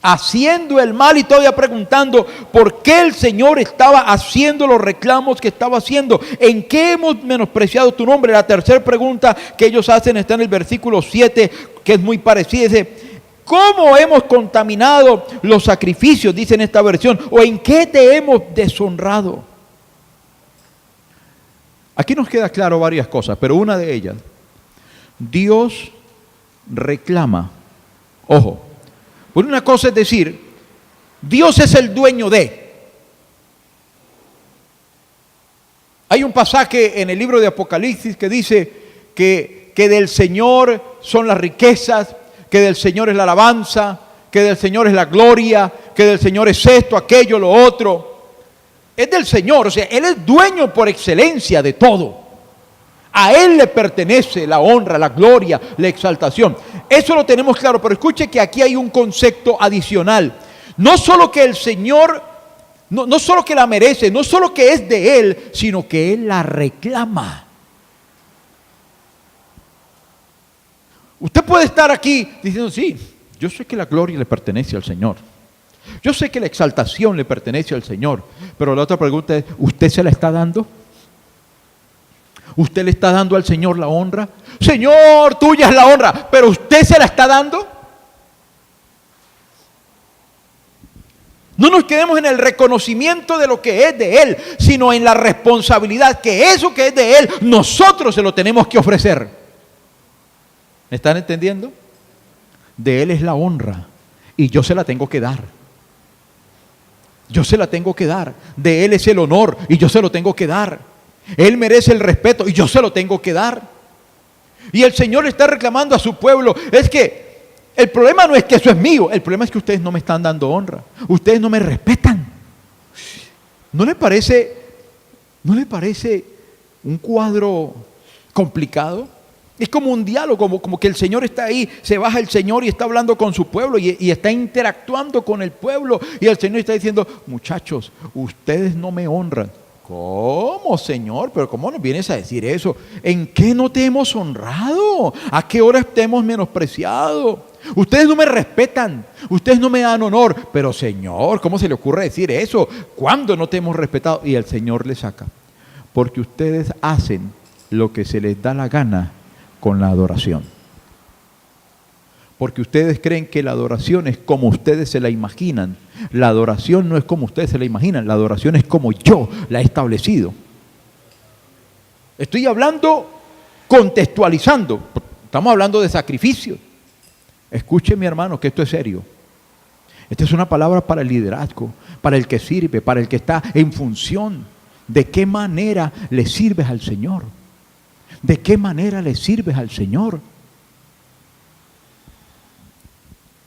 Haciendo el mal y todavía preguntando por qué el Señor estaba haciendo los reclamos que estaba haciendo. ¿En qué hemos menospreciado tu nombre? La tercera pregunta que ellos hacen está en el versículo 7, que es muy parecida. Dice, ¿cómo hemos contaminado los sacrificios? Dice en esta versión. ¿O en qué te hemos deshonrado? Aquí nos queda claro varias cosas, pero una de ellas, Dios reclama. Ojo. Por una cosa es decir, Dios es el dueño de. Hay un pasaje en el libro de Apocalipsis que dice que del Señor son las riquezas, que del Señor es la alabanza, que del Señor es la gloria, que del Señor es esto, aquello, lo otro. Es del Señor, o sea, Él es dueño por excelencia de todo. A Él le pertenece la honra, la gloria, la exaltación. Eso lo tenemos claro, pero escuche que aquí hay un concepto adicional. No solo que el Señor, no solo que la merece, no solo que es de Él, sino que Él la reclama. Usted puede estar aquí diciendo, sí, yo sé que la gloria le pertenece al Señor. Yo sé que la exaltación le pertenece al Señor. Pero la otra pregunta es, ¿usted se la está dando? ¿Usted le está dando al Señor la honra? Señor, tuya es la honra, pero ¿usted se la está dando? No nos quedemos en el reconocimiento de lo que es de Él, sino en la responsabilidad que eso que es de Él, nosotros se lo tenemos que ofrecer. ¿Me están entendiendo? De Él es la honra y yo se la tengo que dar. Yo se la tengo que dar. De Él es el honor y yo se lo tengo que dar. Él merece el respeto y yo se lo tengo que dar. Y el Señor le está reclamando a su pueblo, es que el problema no es que eso es mío, el problema es que ustedes no me están dando honra, ustedes no me respetan. ¿No le parece un cuadro complicado? Es como un diálogo, como que el Señor está ahí, se baja el Señor y está hablando con su pueblo y está interactuando con el pueblo. Y el Señor está diciendo, muchachos, ustedes no me honran. ¿Cómo, Señor? ¿Pero cómo nos vienes a decir eso? ¿En qué no te hemos honrado? ¿A qué hora te hemos menospreciado? Ustedes no me respetan, ustedes no me dan honor. Pero Señor, ¿cómo se le ocurre decir eso? ¿Cuándo no te hemos respetado? Y el Señor le saca. Porque ustedes hacen lo que se les da la gana con la adoración. Porque ustedes creen que la adoración es como ustedes se la imaginan. La adoración no es como ustedes se la imaginan. La adoración es como yo la he establecido. Estoy hablando, contextualizando. Estamos hablando de sacrificios. Escuche, mi hermano, que esto es serio. Esta es una palabra para el liderazgo, para el que sirve, para el que está en función. ¿De qué manera le sirves al Señor? ¿De qué manera le sirves al Señor?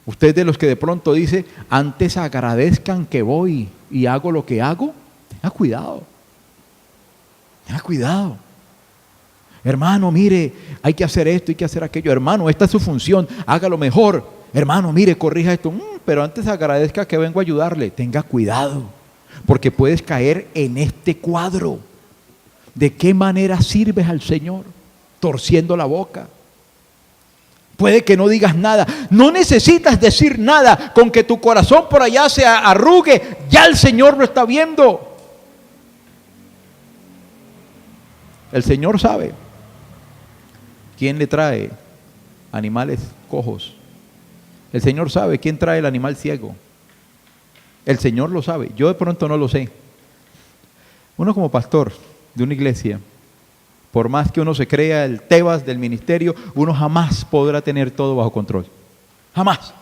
Usted de los que de pronto dice, antes agradezcan que voy y hago lo que hago, tenga cuidado. Tenga cuidado. Hermano, mire, hay que hacer esto, hay que hacer aquello. Hermano, esta es su función, hágalo mejor. Hermano, mire, corrija esto. Pero antes agradezca que vengo a ayudarle. Tenga cuidado, porque puedes caer en este cuadro. ¿De qué manera sirves al Señor? Torciendo la boca. Puede que no digas nada. No necesitas decir nada. Con que tu corazón por allá se arrugue, ya el Señor lo está viendo. El Señor sabe quién le trae animales cojos. El Señor sabe quién trae el animal ciego. El Señor lo sabe. Yo de pronto no lo sé. Uno como pastor de una iglesia, por más que uno se crea el Tebas del ministerio, uno jamás podrá tener todo bajo control. Jamás.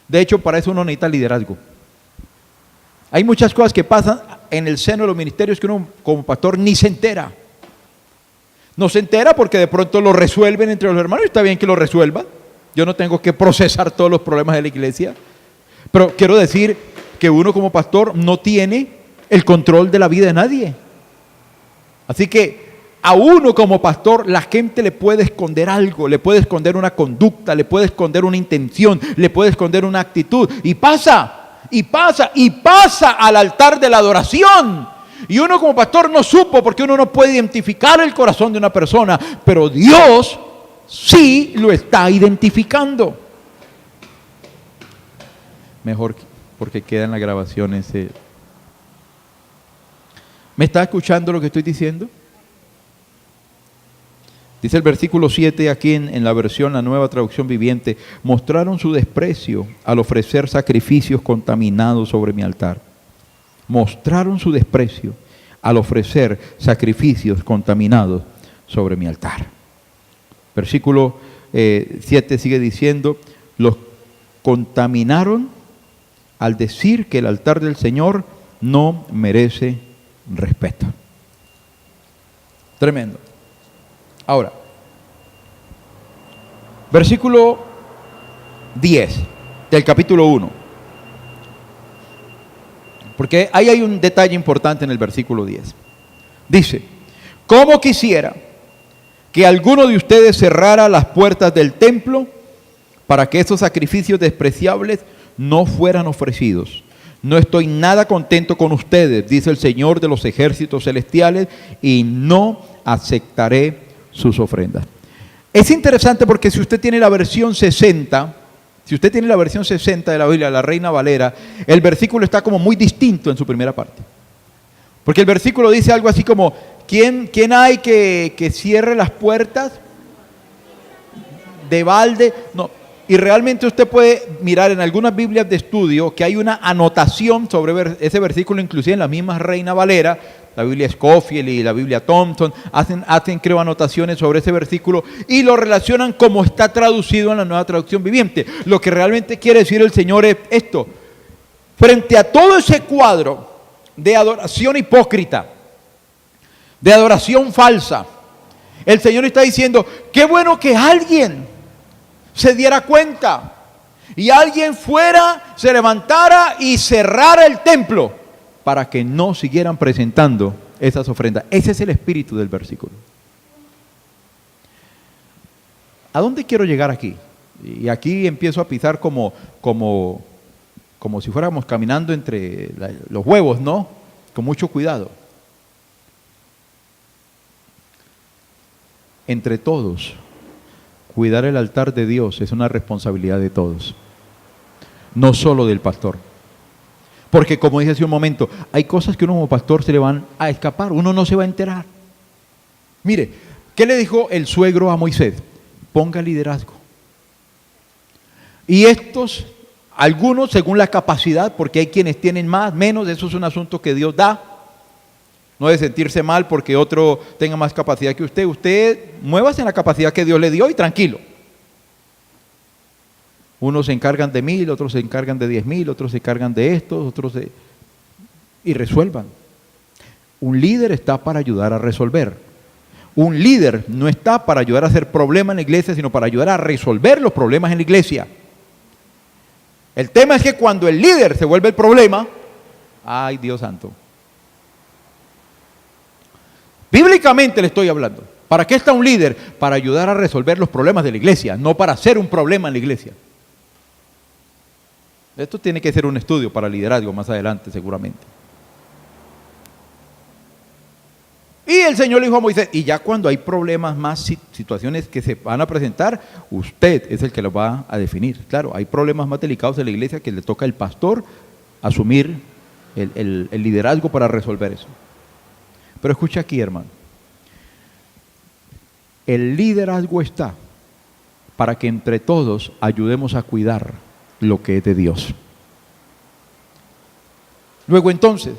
De hecho, para eso uno necesita liderazgo. Hay muchas cosas que pasan en el seno de los ministerios que uno como pastor ni se entera. No se entera porque de pronto lo resuelven entre los hermanos y está bien que lo resuelvan. Yo no tengo que procesar todos los problemas de la iglesia. Pero quiero decir que uno como pastor no tiene el control de la vida de nadie. Así que a uno como pastor la gente le puede esconder algo, le puede esconder una conducta, le puede esconder una intención, le puede esconder una actitud. Y pasa al altar de la adoración. Y uno como pastor no supo porque uno no puede identificar el corazón de una persona, pero Dios sí lo está identificando. Mejor porque queda en la grabación ese. ¿Me está escuchando lo que estoy diciendo? Dice el versículo 7 aquí en la versión, la Nueva Traducción Viviente: mostraron su desprecio al ofrecer sacrificios contaminados sobre mi altar. Mostraron su desprecio al ofrecer sacrificios contaminados sobre mi altar. Versículo 7 sigue diciendo: los contaminaron al decir que el altar del Señor no merece respeto. Tremendo. Ahora, versículo 10 del capítulo 1. Porque ahí hay un detalle importante en el versículo 10. Dice: ¿cómo quisiera que alguno de ustedes cerrara las puertas del templo para que esos sacrificios despreciables no fueran ofrecidos? No estoy nada contento con ustedes, dice el Señor de los ejércitos celestiales, y no aceptaré sus ofrendas. Es interesante porque si usted tiene la versión 60, de la Biblia, la Reina Valera, el versículo está como muy distinto en su primera parte. Porque el versículo dice algo así como: ¿quién hay que cierre las puertas de balde? No. Y realmente usted puede mirar en algunas Biblias de estudio que hay una anotación sobre ese versículo, inclusive en la misma Reina Valera, la Biblia Scofield y la Biblia Thompson, hacen creo anotaciones sobre ese versículo y lo relacionan como está traducido en la Nueva Traducción Viviente. Lo que realmente quiere decir el Señor es esto: frente a todo ese cuadro de adoración hipócrita, de adoración falsa, el Señor está diciendo: qué bueno que alguien se diera cuenta y alguien fuera, se levantara y cerrara el templo para que no siguieran presentando esas ofrendas. Ese es el espíritu del versículo. ¿A dónde quiero llegar aquí? Y aquí empiezo a pisar como si fuéramos caminando entre los huevos, ¿no? Con mucho cuidado. Entre todos, cuidar el altar de Dios es una responsabilidad de todos, no solo del pastor. Porque como dije hace un momento, hay cosas que uno como pastor se le van a escapar, uno no se va a enterar. Mire, ¿qué le dijo el suegro a Moisés? Ponga liderazgo. Y estos, algunos según la capacidad, porque hay quienes tienen más, menos, eso es un asunto que Dios da. No de sentirse mal porque otro tenga más capacidad que usted. Usted muévase en la capacidad que Dios le dio y tranquilo. Unos se encargan de 1000, otros se encargan de 10.000, otros se encargan de estos, y resuelvan. Un líder está para ayudar a resolver. Un líder no está para ayudar a hacer problemas en la iglesia, sino para ayudar a resolver los problemas en la iglesia. El tema es que cuando el líder se vuelve el problema, ¡ay, Dios santo! Bíblicamente le estoy hablando. ¿Para qué está un líder? Para ayudar a resolver los problemas de la iglesia, no para ser un problema en la iglesia. Esto tiene que ser un estudio para liderazgo más adelante, seguramente. Y el Señor le dijo a Moisés, y ya cuando hay problemas más, situaciones que se van a presentar, usted es el que los va a definir. Claro, hay problemas más delicados en la iglesia que le toca al pastor asumir el liderazgo para resolver eso. Pero escucha aquí, hermano. El liderazgo está para que entre todos ayudemos a cuidar lo que es de Dios. Luego entonces,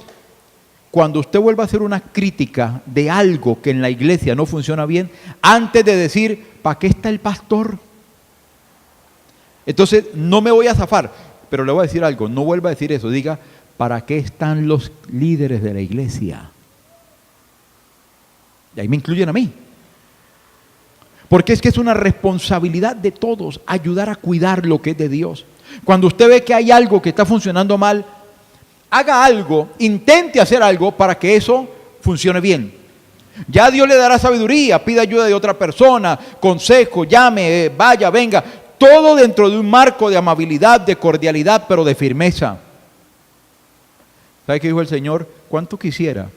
cuando usted vuelva a hacer una crítica de algo que en la iglesia no funciona bien, antes de decir, ¿para qué está el pastor? Entonces, no me voy a zafar, pero le voy a decir algo, no vuelva a decir eso, diga, ¿para qué están los líderes de la iglesia? Y ahí me incluyen a mí. Porque es que es una responsabilidad de todos ayudar a cuidar lo que es de Dios. Cuando usted ve que hay algo que está funcionando mal, haga algo, intente hacer algo para que eso funcione bien. Ya Dios le dará sabiduría, pida ayuda de otra persona, consejo, llame, vaya, venga. Todo dentro de un marco de amabilidad, de cordialidad, pero de firmeza. ¿Sabe qué dijo el Señor? ¿Cuánto quisiera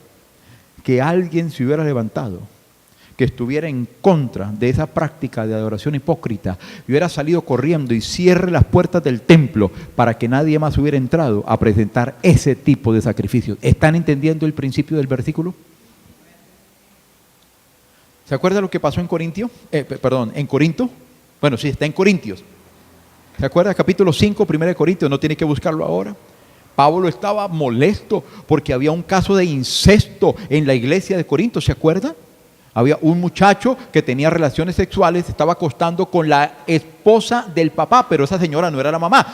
que alguien se hubiera levantado, que estuviera en contra de esa práctica de adoración hipócrita, y hubiera salido corriendo y cierre las puertas del templo para que nadie más hubiera entrado a presentar ese tipo de sacrificios? ¿Están entendiendo el principio del versículo? ¿Se acuerda lo que pasó en Corinto? En Corinto. Bueno, sí, está en Corintios. ¿Se acuerda? Capítulo 5, 1 Corintios, no tiene que buscarlo ahora. Pablo estaba molesto porque había un caso de incesto en la iglesia de Corinto, ¿se acuerda? Había un muchacho que tenía relaciones sexuales, estaba acostando con la esposa del papá, pero esa señora no era la mamá.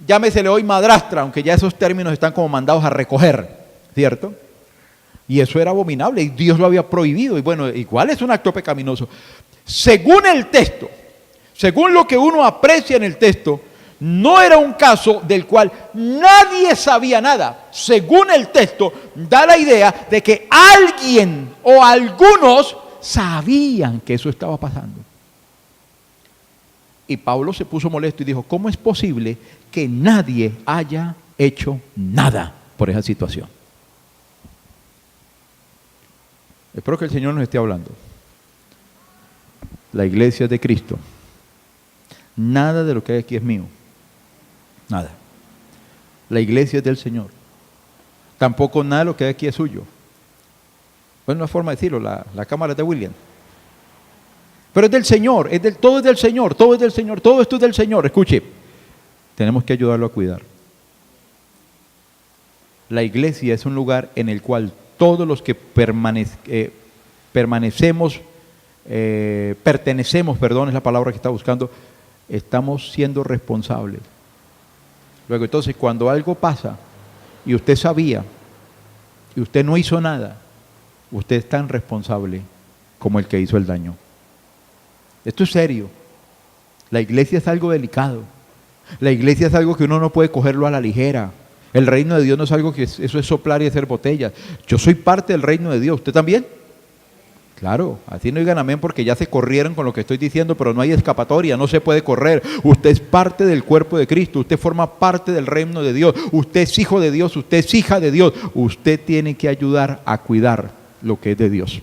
Llámesele hoy madrastra, aunque ya esos términos están como mandados a recoger, ¿cierto? Y eso era abominable y Dios lo había prohibido. Y bueno, igual es un acto pecaminoso. Según el texto, según lo que uno aprecia en el texto, no era un caso del cual nadie sabía nada. Según el texto, da la idea de que alguien o algunos sabían que eso estaba pasando. Y Pablo se puso molesto y dijo, ¿cómo es posible que nadie haya hecho nada por esa situación? Espero que el Señor nos esté hablando. La iglesia es de Cristo. Nada de lo que hay aquí es mío. Nada. La iglesia es del Señor. Tampoco nada de lo que hay aquí es suyo. Bueno, una forma de decirlo, la cámara es de William. Pero es del Señor, todo es del Señor, todo es del Señor, todo esto es del Señor. Escuche, tenemos que ayudarlo a cuidar. La iglesia es un lugar en el cual todos los que pertenecemos, es la palabra que está buscando, estamos siendo responsables. Luego entonces cuando algo pasa y usted sabía y usted no hizo nada, usted es tan responsable como el que hizo el daño. Esto es serio. La iglesia es algo delicado. La iglesia es algo que uno no puede cogerlo a la ligera. El reino de Dios no es algo que eso es soplar y hacer botellas. Yo soy parte del reino de Dios. ¿Usted también? Claro, así no digan amén porque ya se corrieron con lo que estoy diciendo, pero no hay escapatoria, no se puede correr. Usted es parte del cuerpo de Cristo, usted forma parte del reino de Dios, usted es hijo de Dios, usted es hija de Dios. Usted tiene que ayudar a cuidar lo que es de Dios.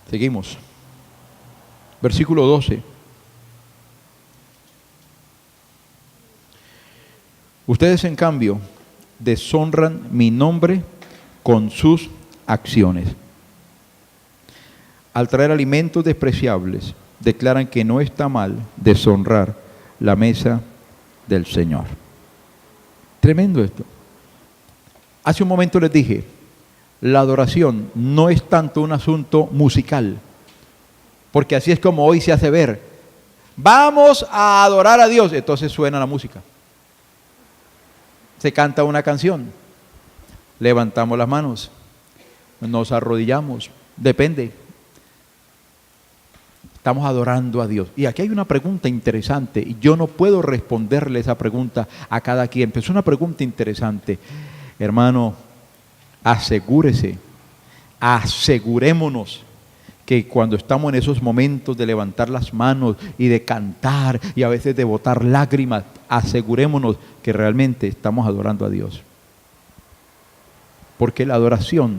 Seguimos. Versículo 12. Ustedes en cambio deshonran mi nombre con sus acciones. Al traer alimentos despreciables, declaran que no está mal deshonrar la mesa del Señor. Tremendo esto. Hace un momento les dije, La adoración no es tanto un asunto musical, porque así es como hoy se hace ver. Vamos a adorar a Dios, entonces suena la música. Se canta una canción, levantamos las manos, nos arrodillamos, depende. Estamos adorando a Dios. Y aquí hay una pregunta interesante, y yo no puedo responderle esa pregunta a cada quien, pero es una pregunta interesante. Hermano, asegurémonos que cuando estamos en esos momentos de levantar las manos y de cantar y a veces de botar lágrimas, asegurémonos que realmente estamos adorando a Dios. Porque la adoración,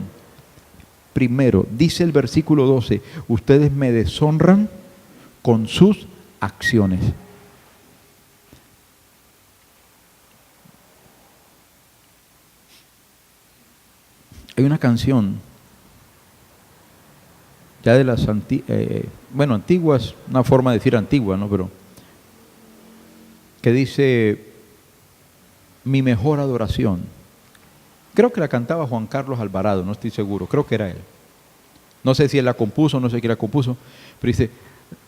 primero, dice el versículo 12, ustedes me deshonran con sus acciones. Hay una canción, ya de las antiguas, una forma de decir antigua, ¿no? Pero que dice, mi mejor adoración. Creo que la cantaba Juan Carlos Alvarado, no estoy seguro, creo que era él. No sé si él la compuso, no sé quién la compuso, pero dice,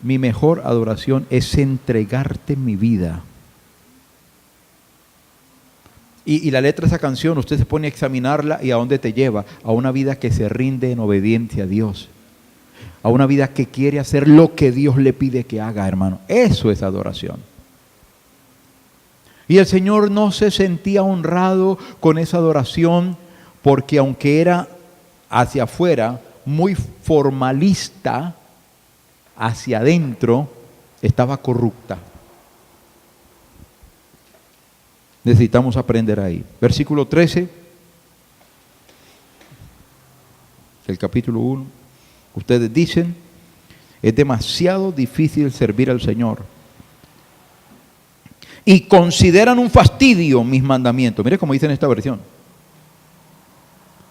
mi mejor adoración es entregarte mi vida. Y la letra de esa canción, usted se pone a examinarla y ¿a dónde te lleva? A una vida que se rinde en obediencia a Dios. A una vida que quiere hacer lo que Dios le pide que haga, hermano. Eso es adoración. Y el Señor no se sentía honrado con esa adoración porque aunque era hacia afuera muy formalista, hacia adentro estaba corrupta. Necesitamos aprender ahí. Versículo 13 del capítulo 1. Ustedes dicen, es demasiado difícil servir al Señor. Y consideran un fastidio mis mandamientos. Mire cómo dice en esta versión.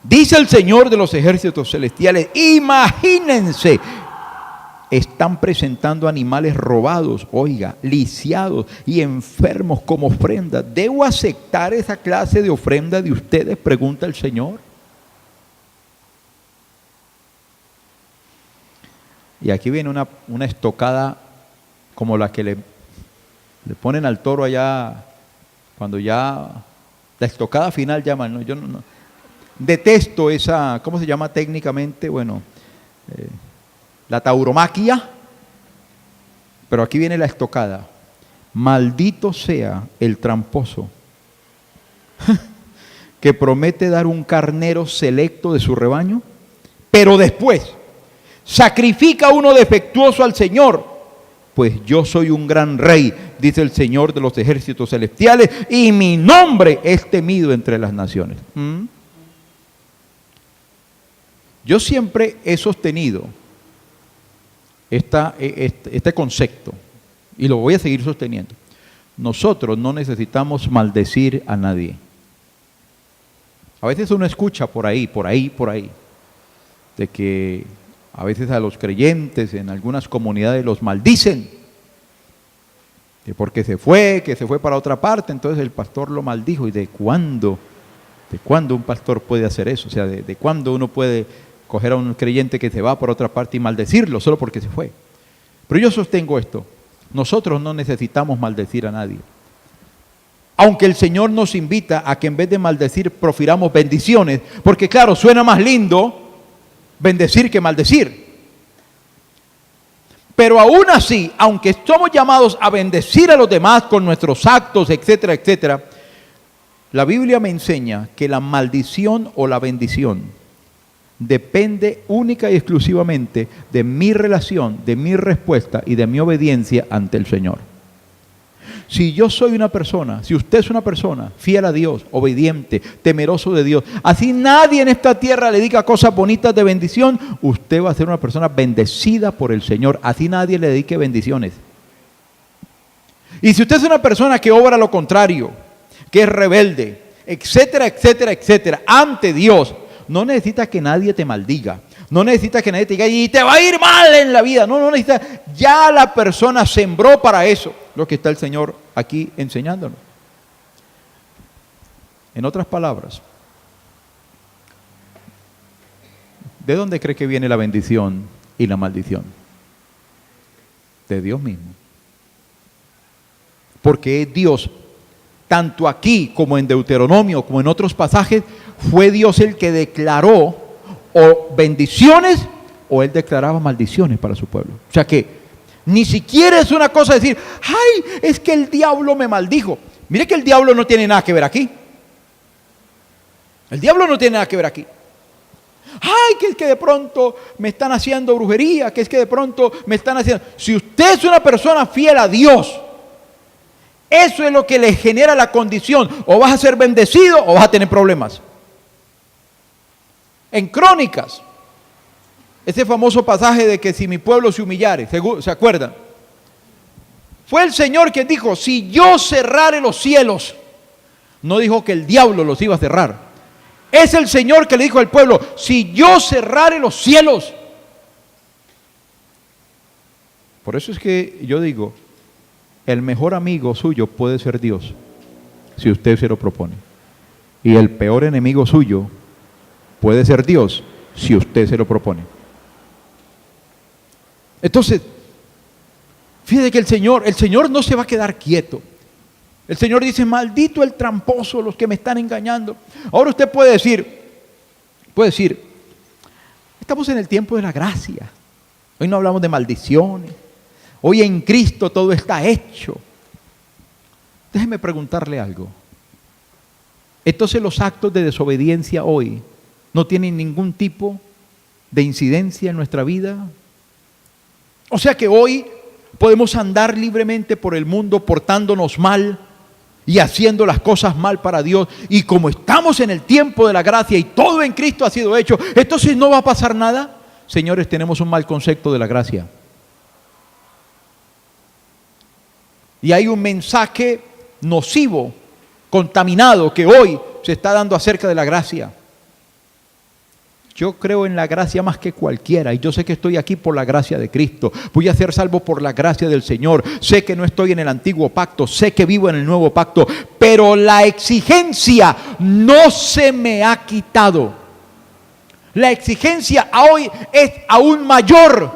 Dice el Señor de los ejércitos celestiales, imagínense, están presentando animales robados, oiga, lisiados y enfermos como ofrenda. ¿Debo aceptar esa clase de ofrenda de ustedes? Pregunta el Señor. Y aquí viene una estocada como la que le ponen al toro allá, cuando ya, la estocada final llaman, ¿no? Yo no detesto esa, ¿cómo se llama técnicamente? Bueno, la tauromaquia, pero aquí viene la estocada. Maldito sea el tramposo que promete dar un carnero selecto de su rebaño, pero después sacrifica uno defectuoso al Señor. Pues yo soy un gran rey, dice el Señor de los ejércitos celestiales, y mi nombre es temido entre las naciones. Yo siempre he sostenido este concepto, y lo voy a seguir sosteniendo. Nosotros no necesitamos maldecir a nadie. A veces uno escucha por ahí, de que a veces a los creyentes en algunas comunidades los maldicen, que porque se fue para otra parte, entonces el pastor lo maldijo. ¿Y de cuándo un pastor puede hacer eso? O sea, ¿de cuándo uno puede coger a un creyente que se va por otra parte y maldecirlo solo porque se fue? Pero yo sostengo esto, nosotros no necesitamos maldecir a nadie. Aunque el Señor nos invita a que en vez de maldecir profiramos bendiciones, porque claro, suena más lindo bendecir que maldecir. Pero aún así, aunque somos llamados a bendecir a los demás con nuestros actos, etcétera, etcétera, la Biblia me enseña que la maldición o la bendición depende única y exclusivamente de mi relación, de mi respuesta y de mi obediencia ante el Señor. Si yo soy una persona, si usted es una persona fiel a Dios, obediente, temeroso de Dios, así nadie en esta tierra le diga cosas bonitas de bendición, usted va a ser una persona bendecida por el Señor, así nadie le dedique bendiciones. Y si usted es una persona que obra lo contrario, que es rebelde, etcétera, etcétera, etcétera, ante Dios, no necesita que nadie te maldiga. No necesita que nadie te diga, y te va a ir mal en la vida. No necesita. Ya la persona sembró para eso. Lo que está el Señor aquí enseñándonos. En otras palabras, ¿De dónde cree que viene la bendición y la maldición? De Dios mismo. Porque es Dios, tanto aquí como en Deuteronomio, como en otros pasajes, fue Dios el que declaró o bendiciones o Él declaraba maldiciones para su pueblo. O sea que ni siquiera es una cosa decir, ay, es que el diablo me maldijo. Mire que el diablo no tiene nada que ver aquí. El diablo no tiene nada que ver aquí. Ay, que es que de pronto me están haciendo brujería, que es que de pronto me están haciendo... Si usted es una persona fiel a Dios, eso es lo que le genera la condición. O vas a ser bendecido o vas a tener problemas. En Crónicas, ese famoso pasaje de que si mi pueblo se humillare, ¿se acuerdan? Fue el Señor quien dijo, si yo cerrare los cielos, no dijo que el diablo los iba a cerrar. Es el Señor que le dijo al pueblo, si yo cerrare los cielos. Por eso es que yo digo, el mejor amigo suyo puede ser Dios, si usted se lo propone. Y el peor enemigo suyo puede ser Dios, si usted se lo propone. Entonces, fíjate que el Señor no se va a quedar quieto. El Señor dice, maldito el tramposo, los que me están engañando. Ahora usted puede decir, estamos en el tiempo de la gracia. Hoy no hablamos de maldiciones. Hoy en Cristo todo está hecho. Déjeme preguntarle algo. Entonces los actos de desobediencia hoy no tienen ningún tipo de incidencia en nuestra vida. O sea que hoy podemos andar libremente por el mundo portándonos mal y haciendo las cosas mal para Dios, y como estamos en el tiempo de la gracia y todo en Cristo ha sido hecho, entonces no va a pasar nada. Señores, tenemos un mal concepto de la gracia. Y hay un mensaje nocivo, contaminado, que hoy se está dando acerca de la gracia. Yo creo en la gracia más que cualquiera, y yo sé que estoy aquí por la gracia de Cristo. Voy a ser salvo por la gracia del Señor. Sé que no estoy en el antiguo pacto, sé que vivo en el nuevo pacto, pero la exigencia no se me ha quitado. La exigencia hoy es aún mayor,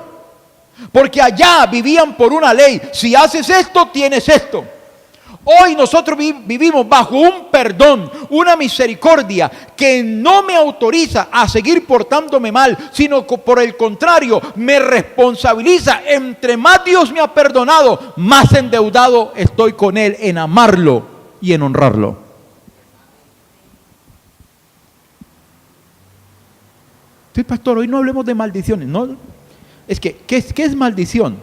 porque allá vivían por una ley. Si haces esto, tienes esto. Hoy nosotros vivimos bajo un perdón, una misericordia que no me autoriza a seguir portándome mal, sino que por el contrario me responsabiliza. Entre más Dios me ha perdonado, más endeudado estoy con Él en amarlo y en honrarlo. Sí, pastor, hoy no hablemos de maldiciones. No, es que, ¿qué es maldición?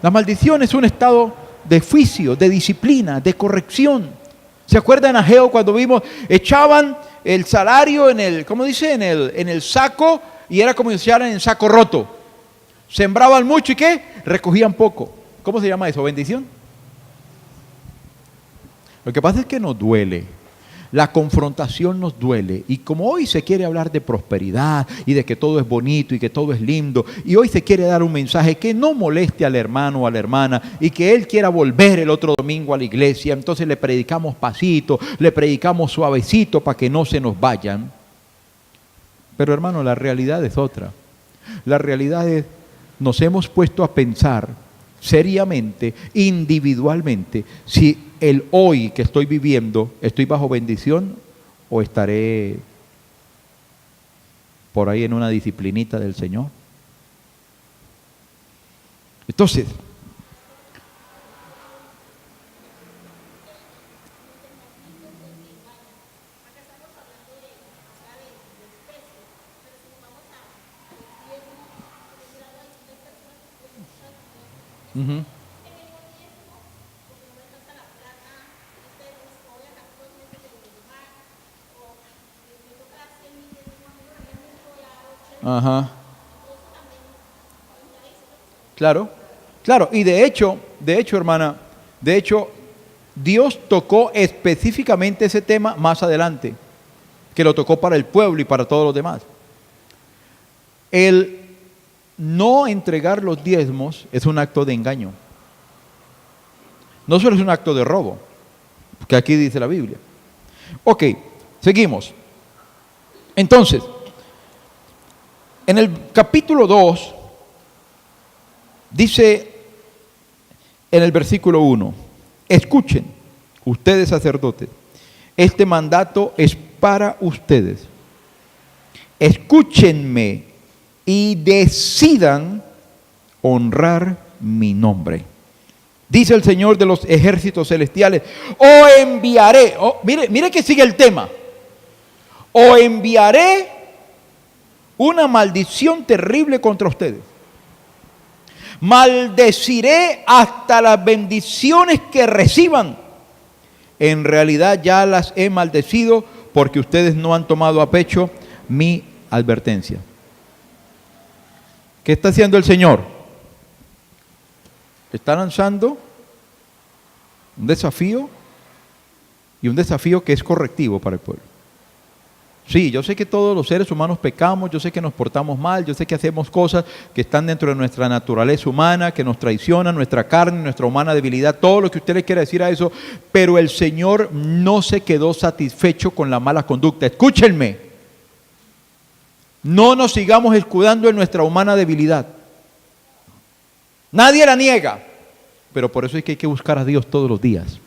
La maldición es un estado de juicio, de disciplina, de corrección. ¿Se acuerdan a Ageo cuando vimos, echaban el salario en el, ¿cómo dice? En el saco, y era como si echaran en saco roto. Sembraban mucho y ¿qué? Recogían poco. ¿Cómo se llama eso? ¿Bendición? Lo que pasa es que nos duele. La confrontación nos duele, y como hoy se quiere hablar de prosperidad y de que todo es bonito y que todo es lindo, y hoy se quiere dar un mensaje que no moleste al hermano o a la hermana y que él quiera volver el otro domingo a la iglesia, entonces le predicamos pasito, le predicamos suavecito para que no se nos vayan. Pero hermano, la realidad es otra. La realidad es, nos hemos puesto a pensar seriamente, individualmente, si el hoy que estoy viviendo, estoy bajo bendición o estaré por ahí en una disciplinita del Señor. Entonces, ajá. Claro, claro. Y de hecho, hermana, Dios tocó específicamente ese tema más adelante, que lo tocó para el pueblo y para todos los demás. El no entregar los diezmos es un acto de engaño. No solo es un acto de robo, que aquí dice la Biblia. Ok, seguimos. Entonces, En el capítulo 2, dice en el versículo 1, escuchen, ustedes sacerdotes, este mandato es para ustedes. Escúchenme y decidan honrar mi nombre. Dice el Señor de los ejércitos celestiales, o enviaré, mire que sigue el tema, o enviaré una maldición terrible contra ustedes. Maldeciré hasta las bendiciones que reciban. En realidad ya las he maldecido porque ustedes no han tomado a pecho mi advertencia. ¿Qué está haciendo el Señor? Está lanzando un desafío, y un desafío que es correctivo para el pueblo. Sí, yo sé que todos los seres humanos pecamos, yo sé que nos portamos mal, yo sé que hacemos cosas que están dentro de nuestra naturaleza humana, que nos traicionan, nuestra carne, nuestra humana debilidad, todo lo que usted le quiera decir a eso, pero el Señor no se quedó satisfecho con la mala conducta. Escúchenme, no nos sigamos escudando en nuestra humana debilidad. Nadie la niega, pero por eso es que hay que buscar a Dios todos los días.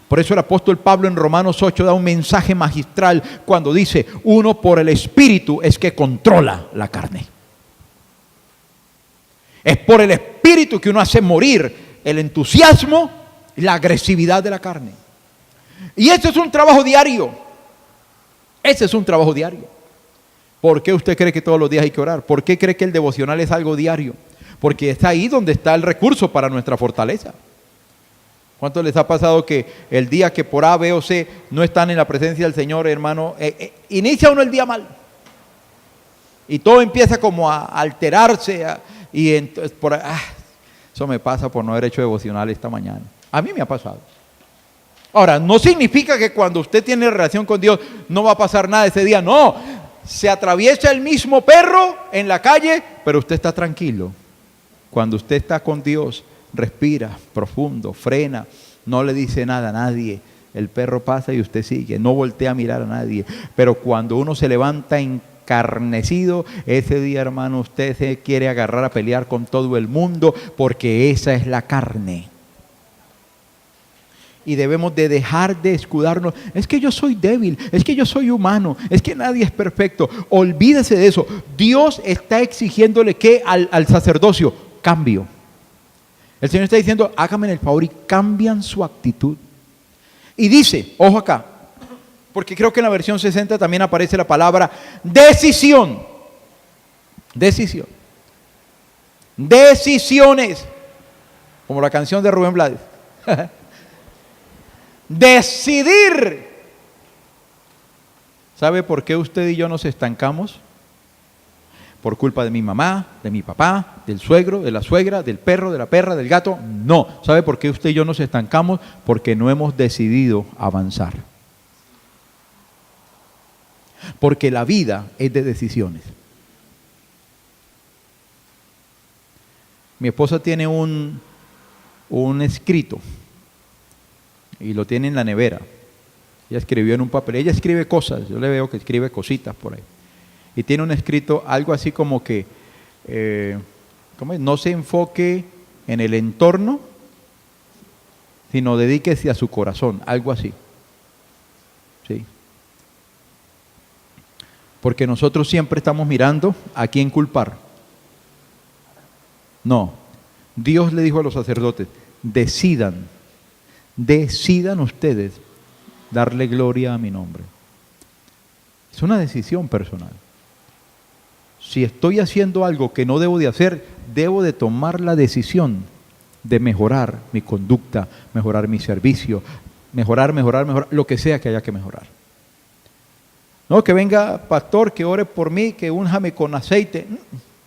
Por eso el apóstol Pablo en Romanos 8 da un mensaje magistral cuando dice, uno por el Espíritu es que controla la carne. Es por el Espíritu que uno hace morir el entusiasmo y la agresividad de la carne. Y ese es un trabajo diario. Ese es un trabajo diario. ¿Por qué usted cree que todos los días hay que orar? ¿Por qué cree que el devocional es algo diario? Porque es ahí donde está el recurso para nuestra fortaleza. ¿Cuánto les ha pasado que el día que por A, B o C no están en la presencia del Señor, hermano, inicia uno el día mal? Y todo empieza como a alterarse, y entonces eso me pasa por no haber hecho devocional esta mañana. A mí me ha pasado. Ahora, no significa que cuando usted tiene relación con Dios no va a pasar nada ese día, no. Se atraviesa el mismo perro en la calle, pero usted está tranquilo. Cuando usted está con Dios, respira profundo, frena, no le dice nada a nadie. El perro pasa y usted sigue, no voltea a mirar a nadie. Pero cuando uno se levanta encarnecido, ese día, hermano, usted se quiere agarrar a pelear con todo el mundo, porque esa es la carne. Y debemos de dejar de escudarnos. Es que yo soy débil, es que yo soy humano, es que nadie es perfecto. Olvídese de eso. Dios está exigiéndole que al sacerdocio, cambio. El Señor está diciendo, háganme el favor, y cambian su actitud. Y dice, ojo acá, porque creo que en la versión 60 también aparece la palabra decisión. Decisión. Decisiones. Como la canción de Rubén Blades. Decidir. ¿Sabe por qué usted y yo nos estancamos? Por culpa de mi mamá, de mi papá, del suegro, de la suegra, del perro, de la perra, del gato. No. ¿Sabe por qué usted y yo nos estancamos? Porque no hemos decidido avanzar. Porque la vida es de decisiones. Mi esposa tiene un escrito y lo tiene en la nevera. Ella escribió en un papel. Ella escribe cosas. Yo le veo que escribe cositas por ahí. Y tiene un escrito, algo así como que no se enfoque en el entorno, sino dedíquese a su corazón, algo así. ¿Sí? Porque nosotros siempre estamos mirando a quién culpar. No, Dios le dijo a los sacerdotes, decidan ustedes darle gloria a mi nombre. Es una decisión personal. Si estoy haciendo algo que no debo de hacer, debo de tomar la decisión de mejorar mi conducta, mejorar mi servicio, mejorar, lo que sea que haya que mejorar. No, que venga pastor, que ore por mí, que únjame con aceite.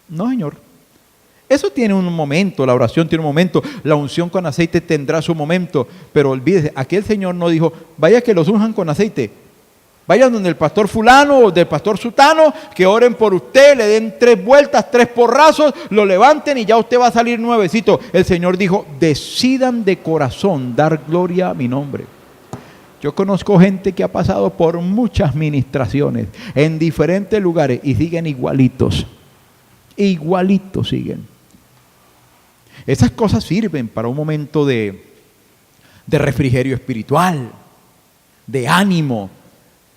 No, Señor. Eso tiene un momento, la oración tiene un momento, la unción con aceite tendrá su momento, pero olvídese, aquí el Señor no dijo, vaya que los unjan con aceite. Vayan donde el pastor fulano o del pastor sutano, que oren por usted, le den 3 vueltas, 3 porrazos, lo levanten y ya usted va a salir nuevecito. El Señor dijo, decidan de corazón dar gloria a mi nombre. Yo conozco gente que ha pasado por muchas ministraciones en diferentes lugares y siguen igualitos. igualito siguen. Esas cosas sirven para un momento de refrigerio espiritual, de ánimo,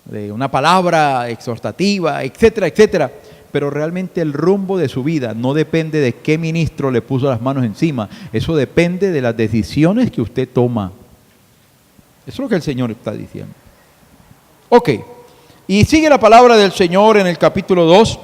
de una palabra exhortativa, etcétera, etcétera. Pero realmente el rumbo de su vida no depende de qué ministro le puso las manos encima. Eso depende de las decisiones que usted toma. Eso es lo que el Señor está diciendo. Ok, y sigue la palabra del Señor en el capítulo 2.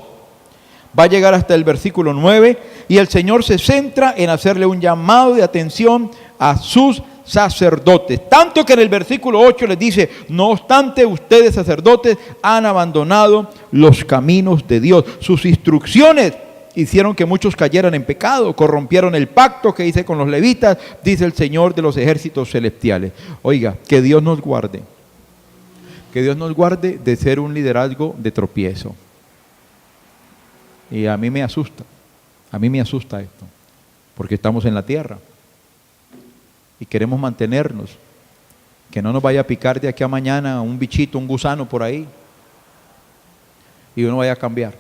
Va a llegar hasta el versículo 9. Y el Señor se centra en hacerle un llamado de atención a sus sacerdotes. Tanto que en el versículo 8 les dice: no obstante, ustedes sacerdotes han abandonado los caminos de Dios. Sus instrucciones hicieron que muchos cayeran en pecado, corrompieron el pacto que hice con los levitas, dice el Señor de los ejércitos celestiales. Oiga, que Dios nos guarde. Que Dios nos guarde de ser un liderazgo de tropiezo. Y a mí me asusta esto, porque estamos en la tierra y queremos mantenernos, que no nos vaya a picar de aquí a mañana un bichito, un gusano por ahí, y uno vaya a cambiar.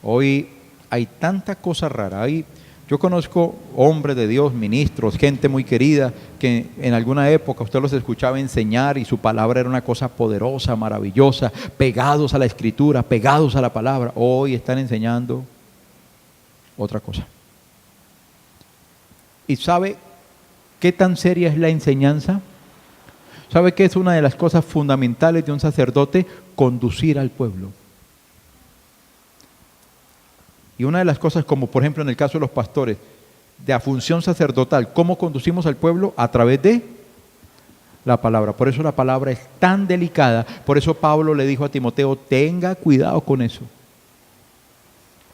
Hoy hay tanta cosa rara. Yo conozco hombres de Dios, ministros, gente muy querida, que en alguna época usted los escuchaba enseñar y su palabra era una cosa poderosa, maravillosa, pegados a la Escritura, pegados a la palabra. Hoy están enseñando otra cosa. ¿Y sabe qué tan seria es la enseñanza? ¿Sabe qué es una de las cosas fundamentales de un sacerdote? Conducir al pueblo. Y una de las cosas, como por ejemplo en el caso de los pastores, de la función sacerdotal, ¿cómo conducimos al pueblo? A través de la palabra. Por eso la palabra es tan delicada. Por eso Pablo le dijo a Timoteo: tenga cuidado con eso.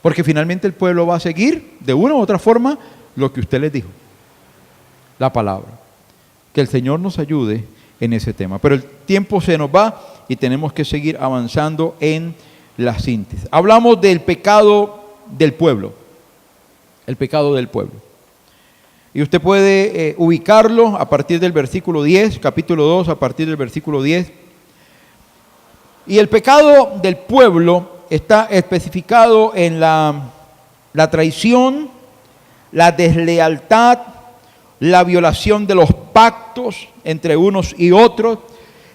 Porque finalmente el pueblo va a seguir de una u otra forma lo que usted les dijo, la palabra. Que el Señor nos ayude en ese tema. Pero el tiempo se nos va y tenemos que seguir avanzando en la síntesis. Hablamos del pecado del pueblo. El pecado del pueblo. Y usted puede ubicarlo a partir del versículo 10, capítulo 2, a partir del versículo 10. Y el pecado del pueblo está especificado en la traición, la deslealtad, la violación de los pactos entre unos y otros.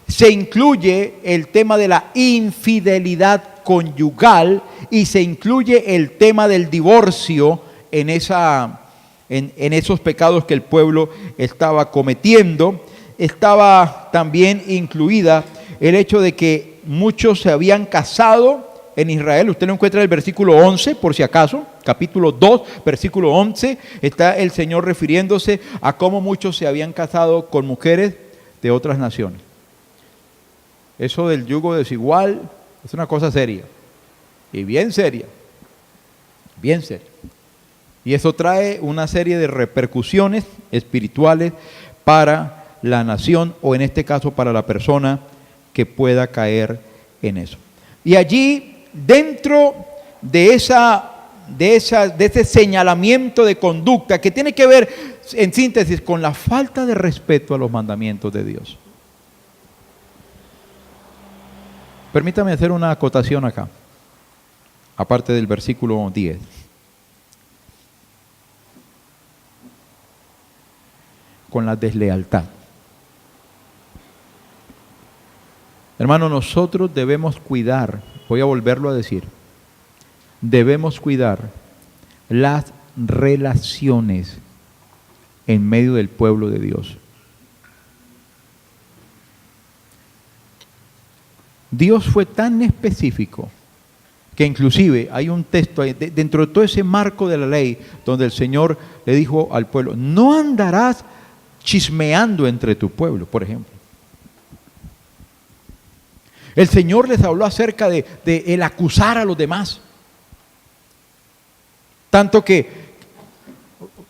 Se incluye el tema de la infidelidad conyugal y se incluye el tema del divorcio en esos pecados que el pueblo estaba cometiendo. Estaba también incluida el hecho de que muchos se habían casado en Israel. Usted lo encuentra en el versículo 11, por si acaso, capítulo 2, versículo 11, está el Señor refiriéndose a cómo muchos se habían casado con mujeres de otras naciones. Eso del yugo desigual es una cosa seria, y bien seria, bien seria. Y eso trae una serie de repercusiones espirituales para la nación, o en este caso para la persona que pueda caer en eso. Y allí, dentro de ese señalamiento de conducta que tiene que ver, en síntesis, con la falta de respeto a los mandamientos de Dios. Permítame hacer una acotación acá, aparte del versículo 10. Con la deslealtad. Hermano, nosotros debemos cuidar, voy a volverlo a decir, debemos cuidar las relaciones en medio del pueblo de Dios. Dios fue tan específico que inclusive hay un texto dentro de todo ese marco de la ley donde el Señor le dijo al pueblo: no andarás chismeando entre tu pueblo, por ejemplo. El Señor les habló acerca de el acusar a los demás. Tanto que,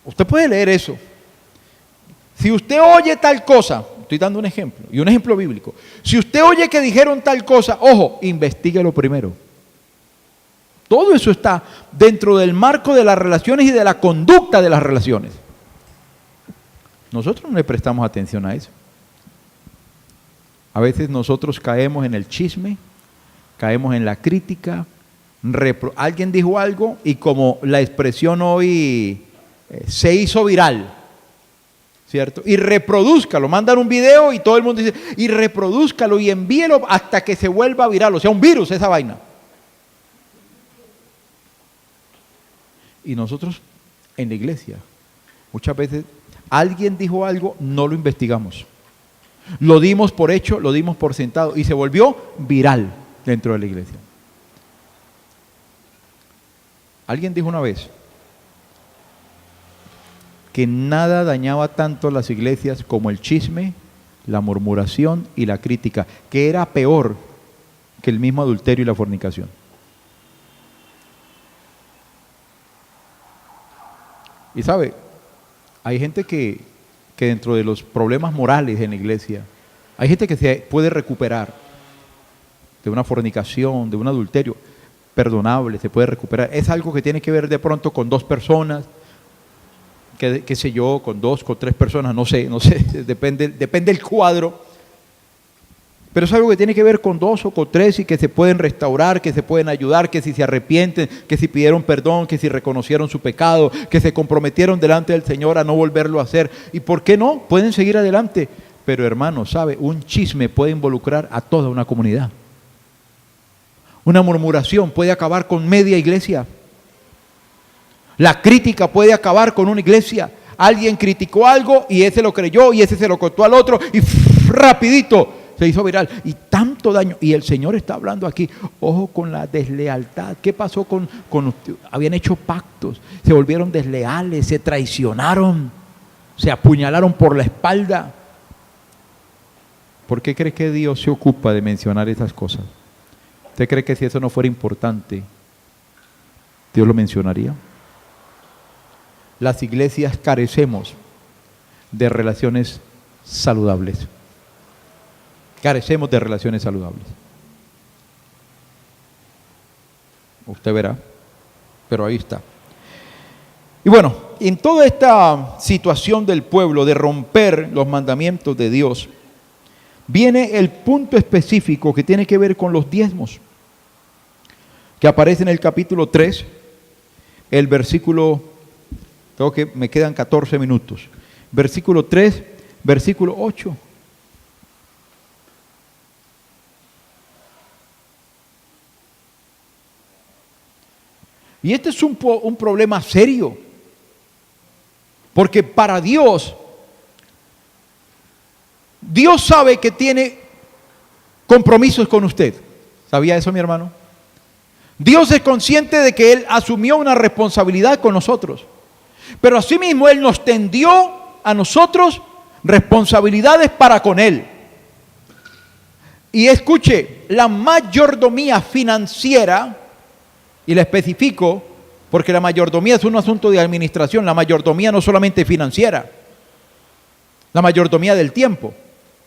usted puede leer eso. Si usted oye tal cosa, estoy dando un ejemplo, y un ejemplo bíblico. Si usted oye que dijeron tal cosa, ojo, investíguelo primero. Todo eso está dentro del marco de las relaciones y de la conducta de las relaciones. Nosotros no le prestamos atención a eso. A veces nosotros caemos en el chisme, caemos en la crítica Alguien dijo algo y como la expresión hoy se hizo viral, ¿cierto? Y reprodúzcalo, mandan un video y todo el mundo dice, y reprodúzcalo y envíelo hasta que se vuelva viral, o sea, un virus esa vaina. Y nosotros en la iglesia, muchas veces alguien dijo algo, no lo investigamos. Lo dimos por hecho, lo dimos por sentado y se volvió viral dentro de la iglesia. Alguien dijo una vez que nada dañaba tanto las iglesias como el chisme, la murmuración y la crítica, que era peor que el mismo adulterio y la fornicación. Y sabe, hay gente que dentro de los problemas morales en la iglesia, hay gente que se puede recuperar de una fornicación, de un adulterio, perdonable, se puede recuperar. Es algo que tiene que ver de pronto con dos personas, qué sé yo, con dos, con tres personas, no sé, depende del cuadro. Pero es algo que tiene que ver con dos o con tres y que se pueden restaurar, que se pueden ayudar, que si se arrepienten, que si pidieron perdón, que si reconocieron su pecado, que se comprometieron delante del Señor a no volverlo a hacer. ¿Y por qué no? Pueden seguir adelante. Pero hermano, ¿sabe? Un chisme puede involucrar a toda una comunidad. Una murmuración puede acabar con media iglesia. La crítica puede acabar con una iglesia. Alguien criticó algo y ese lo creyó y ese se lo contó al otro y rapidito se hizo viral y tanto daño. Y el Señor está hablando aquí, ojo con la deslealtad. ¿Qué pasó con habían hecho pactos, se volvieron desleales, se traicionaron, se apuñalaron por la espalda? ¿Por qué cree que Dios se ocupa de mencionar esas cosas? ¿Usted cree que si eso no fuera importante, Dios lo mencionaría? Las iglesias carecemos de relaciones saludables. Carecemos de relaciones saludables. Usted verá, pero ahí está. Y bueno, en toda esta situación del pueblo de romper los mandamientos de Dios, viene el punto específico que tiene que ver con los diezmos, que aparece en el capítulo 3, el versículo, me quedan 14 minutos, versículo 3, versículo 8. Y este es un problema serio, porque para Dios sabe que tiene compromisos con usted. ¿Sabía eso, mi hermano? Dios es consciente de que Él asumió una responsabilidad con nosotros, pero asimismo Él nos tendió a nosotros responsabilidades para con Él. Y escuche, la mayordomía financiera, y la especifico porque la mayordomía es un asunto de administración, la mayordomía no solamente financiera, la mayordomía del tiempo.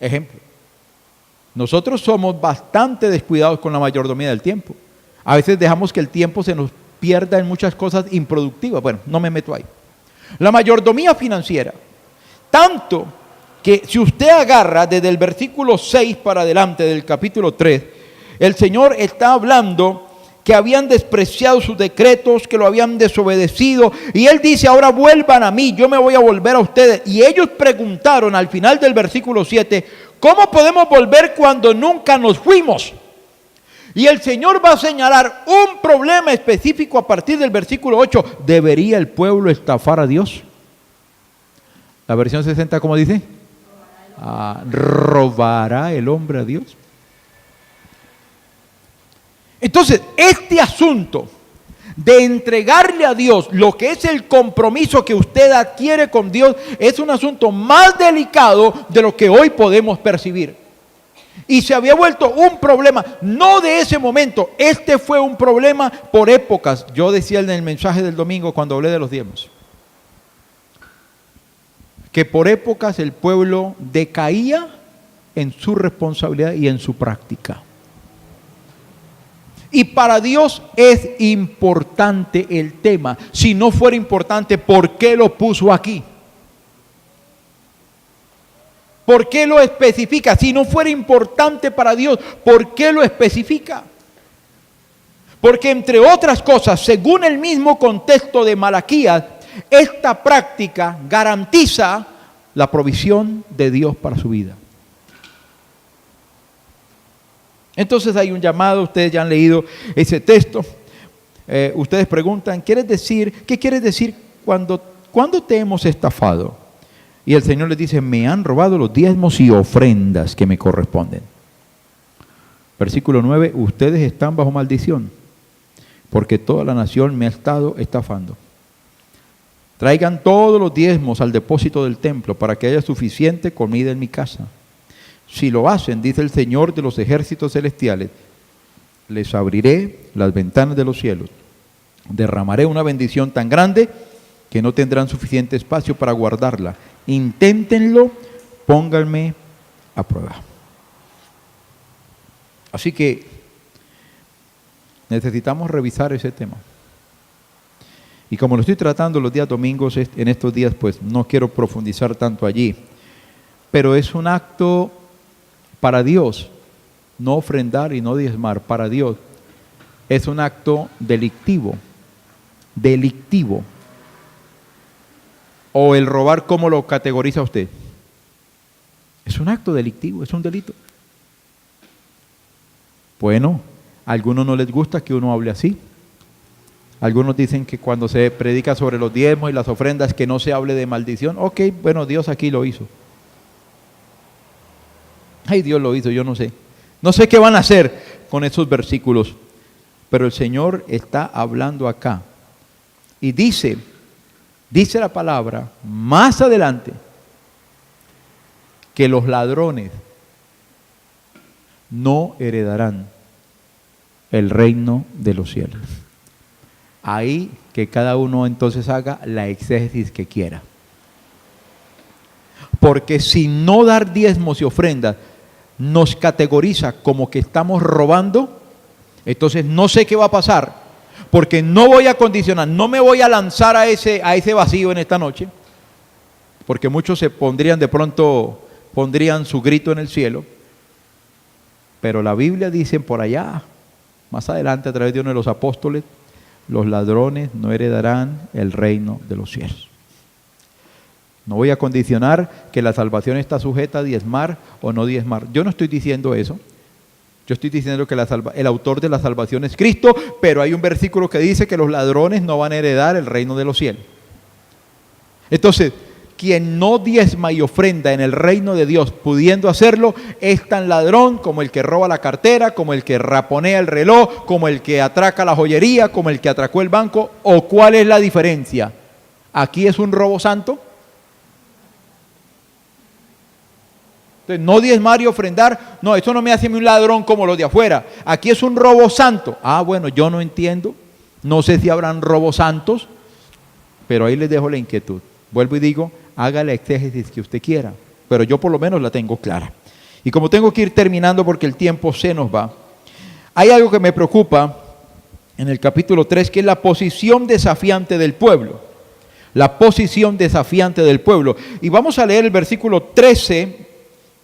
Ejemplo, nosotros somos bastante descuidados con la mayordomía del tiempo. A veces dejamos que el tiempo se nos pierda en muchas cosas improductivas. Bueno, no me meto ahí. La mayordomía financiera, tanto que si usted agarra desde el versículo 6 para adelante del capítulo 3, el Señor está hablando que habían despreciado sus decretos, que lo habían desobedecido, y Él dice, ahora vuelvan a mí, yo me voy a volver a ustedes. Y ellos preguntaron al final del versículo 7, ¿cómo podemos volver cuando nunca nos fuimos? Y el Señor va a señalar un problema específico a partir del versículo 8. ¿Debería el pueblo estafar a Dios? La versión 60, ¿cómo dice? ¿Robará el hombre a Dios? Entonces, este asunto de entregarle a Dios lo que es el compromiso que usted adquiere con Dios es un asunto más delicado de lo que hoy podemos percibir. Y se había vuelto un problema, no de ese momento, este fue un problema por épocas. Yo decía en el mensaje del domingo cuando hablé de los diezmos, que por épocas el pueblo decaía en su responsabilidad y en su práctica. Y para Dios es importante el tema. Si no fuera importante, ¿por qué lo puso aquí? ¿Por qué lo especifica? Si no fuera importante para Dios, ¿por qué lo especifica? Porque entre otras cosas, según el mismo contexto de Malaquías, esta práctica garantiza la provisión de Dios para su vida. Entonces hay un llamado, ustedes ya han leído ese texto. Ustedes preguntan, ¿qué quieres decir cuando te hemos estafado? Y el Señor les dice, me han robado los diezmos y ofrendas que me corresponden. Versículo 9, ustedes están bajo maldición, porque toda la nación me ha estado estafando. Traigan todos los diezmos al depósito del templo para que haya suficiente comida en mi casa. Si lo hacen, dice el Señor de los ejércitos celestiales, les abriré las ventanas de los cielos, derramaré una bendición tan grande que no tendrán suficiente espacio para guardarla. Inténtenlo, pónganme a prueba. Así que necesitamos revisar ese tema. Y como lo estoy tratando los días domingos, en estos días, pues no quiero profundizar tanto allí. Pero es un acto para Dios, no ofrendar y no diezmar, para Dios. Es un acto delictivo. Delictivo. O el robar, ¿cómo lo categoriza usted? Es un acto delictivo, es un delito. Bueno, a algunos no les gusta que uno hable así. Algunos dicen que cuando se predica sobre los diezmos y las ofrendas que no se hable de maldición. Ok, bueno, Dios aquí lo hizo. Ay, Dios lo hizo, yo no sé. No sé qué van a hacer con esos versículos, pero el Señor está hablando acá. Y dice la palabra más adelante que los ladrones no heredarán el reino de los cielos. Ahí que cada uno entonces haga la exégesis que quiera. Porque si no dar diezmos y ofrendas nos categoriza como que estamos robando, entonces no sé qué va a pasar, porque no voy a condicionar, no me voy a lanzar a ese vacío en esta noche, porque muchos se pondrían su grito en el cielo, pero la Biblia dice por allá, más adelante a través de uno de los apóstoles, los ladrones no heredarán el reino de los cielos. No voy a condicionar que la salvación está sujeta a diezmar o no diezmar. Yo no estoy diciendo eso. Yo estoy diciendo que el autor de la salvación es Cristo, pero hay un versículo que dice que los ladrones no van a heredar el reino de los cielos. Entonces, quien no diezma y ofrenda en el reino de Dios, pudiendo hacerlo, es tan ladrón como el que roba la cartera, como el que raponea el reloj, como el que atraca la joyería, como el que atracó el banco. ¿O cuál es la diferencia? ¿Aquí es un robo santo? Entonces, no diezmar y ofrendar, no, eso no me hace un ladrón como los de afuera. Aquí es un robo santo. Ah, bueno, yo no entiendo. No sé si habrán robos santos, pero ahí les dejo la inquietud. Vuelvo y digo, haga la exégesis que usted quiera, pero yo por lo menos la tengo clara. Y como tengo que ir terminando porque el tiempo se nos va, hay algo que me preocupa en el capítulo 3, que es la posición desafiante del pueblo. La posición desafiante del pueblo. Y vamos a leer el versículo 13.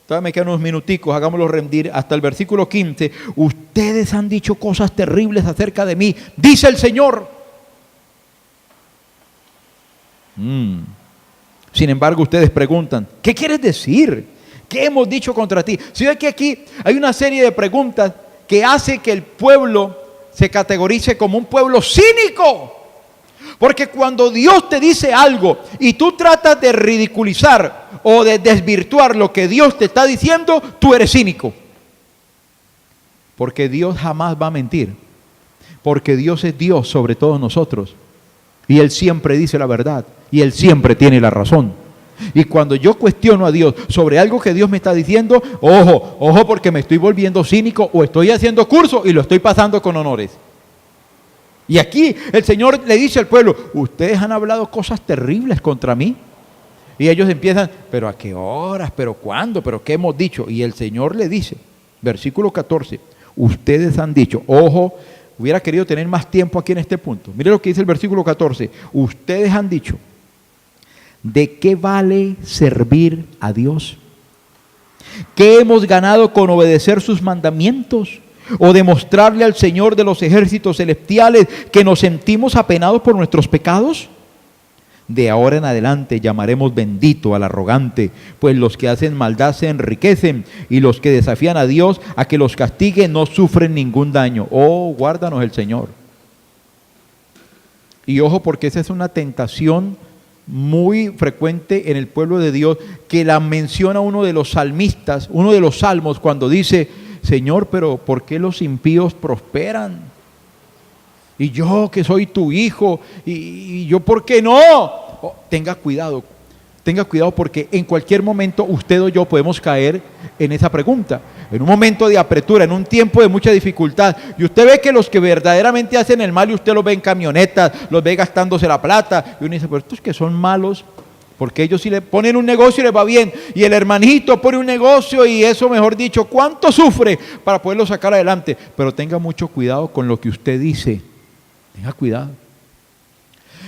Todavía me quedan unos minuticos, hagámoslo rendir hasta el versículo 15. Ustedes han dicho cosas terribles acerca de mí, dice el Señor. Sin embargo, ustedes preguntan, ¿qué quieres decir? ¿Qué hemos dicho contra ti? Si ve que aquí hay una serie de preguntas que hace que el pueblo se categorice como un pueblo cínico. Porque cuando Dios te dice algo y tú tratas de ridiculizar o de desvirtuar lo que Dios te está diciendo, tú eres cínico. Porque Dios jamás va a mentir. Porque Dios es Dios sobre todos nosotros. Y Él siempre dice la verdad. Y Él siempre tiene la razón. Y cuando yo cuestiono a Dios sobre algo que Dios me está diciendo, ojo porque me estoy volviendo cínico o estoy haciendo curso y lo estoy pasando con honores. Y aquí el Señor le dice al pueblo, ustedes han hablado cosas terribles contra mí. Y ellos empiezan, pero ¿a qué horas? ¿Pero cuándo? ¿Pero qué hemos dicho? Y el Señor le dice, versículo 14, ustedes han dicho, ojo, hubiera querido tener más tiempo aquí en este punto. Mire lo que dice el versículo 14, ustedes han dicho, ¿de qué vale servir a Dios? ¿Qué hemos ganado con obedecer sus mandamientos? ¿O demostrarle al Señor de los ejércitos celestiales que nos sentimos apenados por nuestros pecados? De ahora en adelante llamaremos bendito al arrogante, pues los que hacen maldad se enriquecen, y los que desafían a Dios a que los castigue no sufren ningún daño. Oh, guárdanos el Señor. Y ojo, porque esa es una tentación muy frecuente en el pueblo de Dios, que la menciona uno de los salmistas, uno de los salmos, cuando dice: Señor, pero ¿por qué los impíos prosperan? Y yo que soy tu hijo, y yo, ¿por qué no? Oh, tenga cuidado porque en cualquier momento usted o yo podemos caer en esa pregunta. En un momento de apretura, en un tiempo de mucha dificultad, y usted ve que los que verdaderamente hacen el mal, y usted los ve en camionetas, los ve gastándose la plata, y uno dice: pero estos que son malos, porque ellos sí le ponen un negocio y les va bien, y el hermanito pone un negocio y eso, mejor dicho, ¿cuánto sufre para poderlo sacar adelante? Pero tenga mucho cuidado con lo que usted dice. Tenga cuidado.